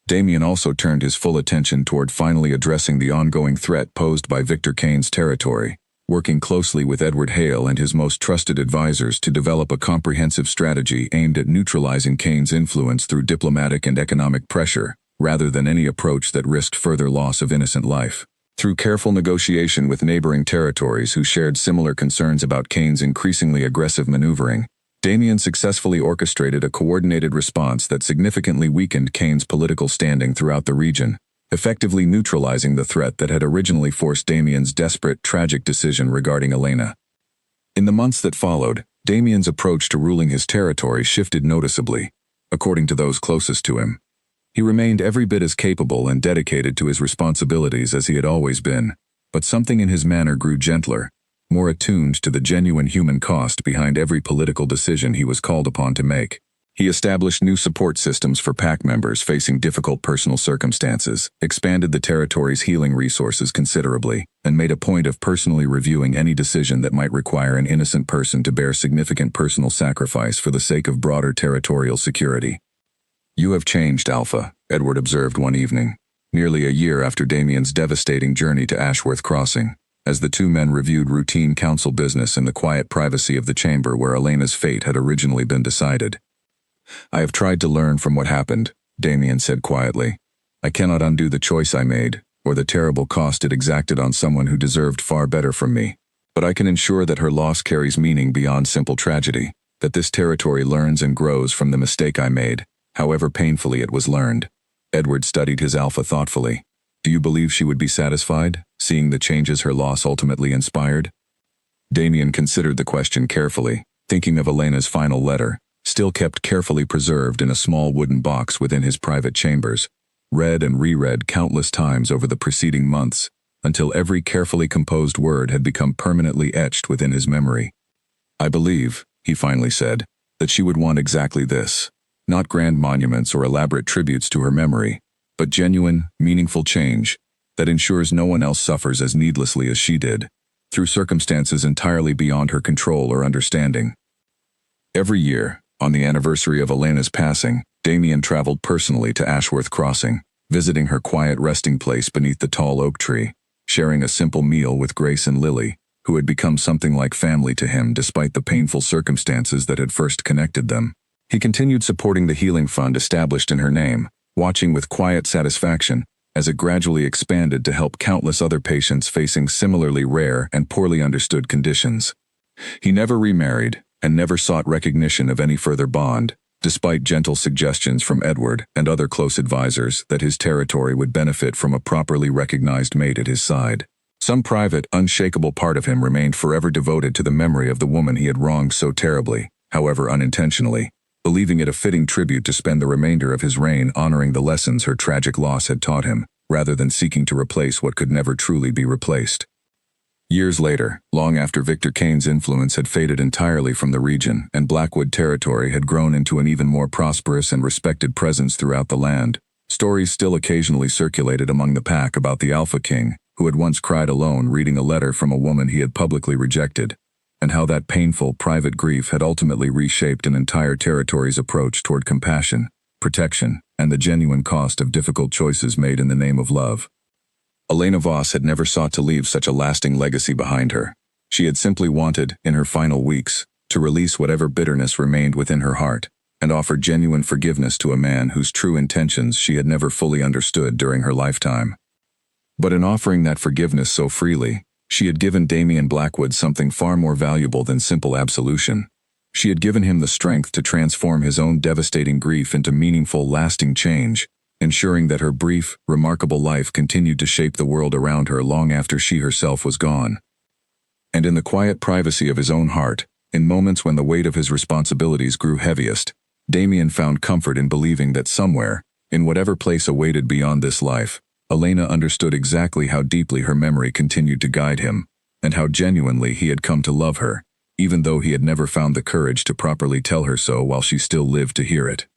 Damien also turned his full attention toward finally addressing the ongoing threat posed by Victor Kane's territory, working closely with Edward Hale and his most trusted advisors to develop a comprehensive strategy aimed at neutralizing Kane's influence through diplomatic and economic pressure, rather than any approach that risked further loss of innocent life. Through careful negotiation with neighboring territories who shared similar concerns about Kane's increasingly aggressive maneuvering, Damien successfully orchestrated a coordinated response that significantly weakened Kane's political standing throughout the region, effectively neutralizing the threat that had originally forced Damien's desperate, tragic decision regarding Elena. In the months that followed, Damien's approach to ruling his territory shifted noticeably, according to those closest to him. He remained every bit as capable and dedicated to his responsibilities as he had always been, but something in his manner grew gentler, more attuned to the genuine human cost behind every political decision he was called upon to make. He established new support systems for PAC members facing difficult personal circumstances, expanded the territory's healing resources considerably, and made a point of personally reviewing any decision that might require an innocent person to bear significant personal sacrifice for the sake of broader territorial security. "You have changed, Alpha," Edward observed one evening, nearly a year after Damien's devastating journey to Ashworth Crossing, as the two men reviewed routine council business in the quiet privacy of the chamber where Elena's fate had originally been decided. "I have tried to learn from what happened," Damien said quietly. "I cannot undo the choice I made, or the terrible cost it exacted on someone who deserved far better from me. But I can ensure that her loss carries meaning beyond simple tragedy, that this territory learns and grows from the mistake I made, however painfully it was learned." Edward studied his Alpha thoughtfully. "Do you believe she would be satisfied, seeing the changes her loss ultimately inspired?" Damien considered the question carefully, thinking of Elena's final letter, still kept carefully preserved in a small wooden box within his private chambers, read and reread countless times over the preceding months, until every carefully composed word had become permanently etched within his memory. "I believe," he finally said, "that she would want exactly this. Not grand monuments or elaborate tributes to her memory, but genuine, meaningful change that ensures no one else suffers as needlessly as she did, through circumstances entirely beyond her control or understanding." Every year, on the anniversary of Elena's passing, Damien traveled personally to Ashworth Crossing, visiting her quiet resting place beneath the tall oak tree, sharing a simple meal with Grace and Lily, who had become something like family to him despite the painful circumstances that had first connected them. He continued supporting the healing fund established in her name, watching with quiet satisfaction as it gradually expanded to help countless other patients facing similarly rare and poorly understood conditions. He never remarried and never sought recognition of any further bond, despite gentle suggestions from Edward and other close advisors that his territory would benefit from a properly recognized mate at his side. Some private, unshakable part of him remained forever devoted to the memory of the woman he had wronged so terribly, however unintentionally, believing it a fitting tribute to spend the remainder of his reign honoring the lessons her tragic loss had taught him, rather than seeking to replace what could never truly be replaced. Years later, long after Victor Kane's influence had faded entirely from the region and Blackwood territory had grown into an even more prosperous and respected presence throughout the land, stories still occasionally circulated among the pack about the Alpha King, who had once cried alone reading a letter from a woman he had publicly rejected, and how that painful, private grief had ultimately reshaped an entire territory's approach toward compassion, protection, and the genuine cost of difficult choices made in the name of love. Elena Voss had never sought to leave such a lasting legacy behind her. She had simply wanted, in her final weeks, to release whatever bitterness remained within her heart, and offer genuine forgiveness to a man whose true intentions she had never fully understood during her lifetime. But in offering that forgiveness so freely, she had given Damian Blackwood something far more valuable than simple absolution. She had given him the strength to transform his own devastating grief into meaningful, lasting change, ensuring that her brief, remarkable life continued to shape the world around her long after she herself was gone. And in the quiet privacy of his own heart, in moments when the weight of his responsibilities grew heaviest, Damian found comfort in believing that somewhere, in whatever place awaited beyond this life, Elena understood exactly how deeply her memory continued to guide him, and how genuinely he had come to love her, even though he had never found the courage to properly tell her so while she still lived to hear it.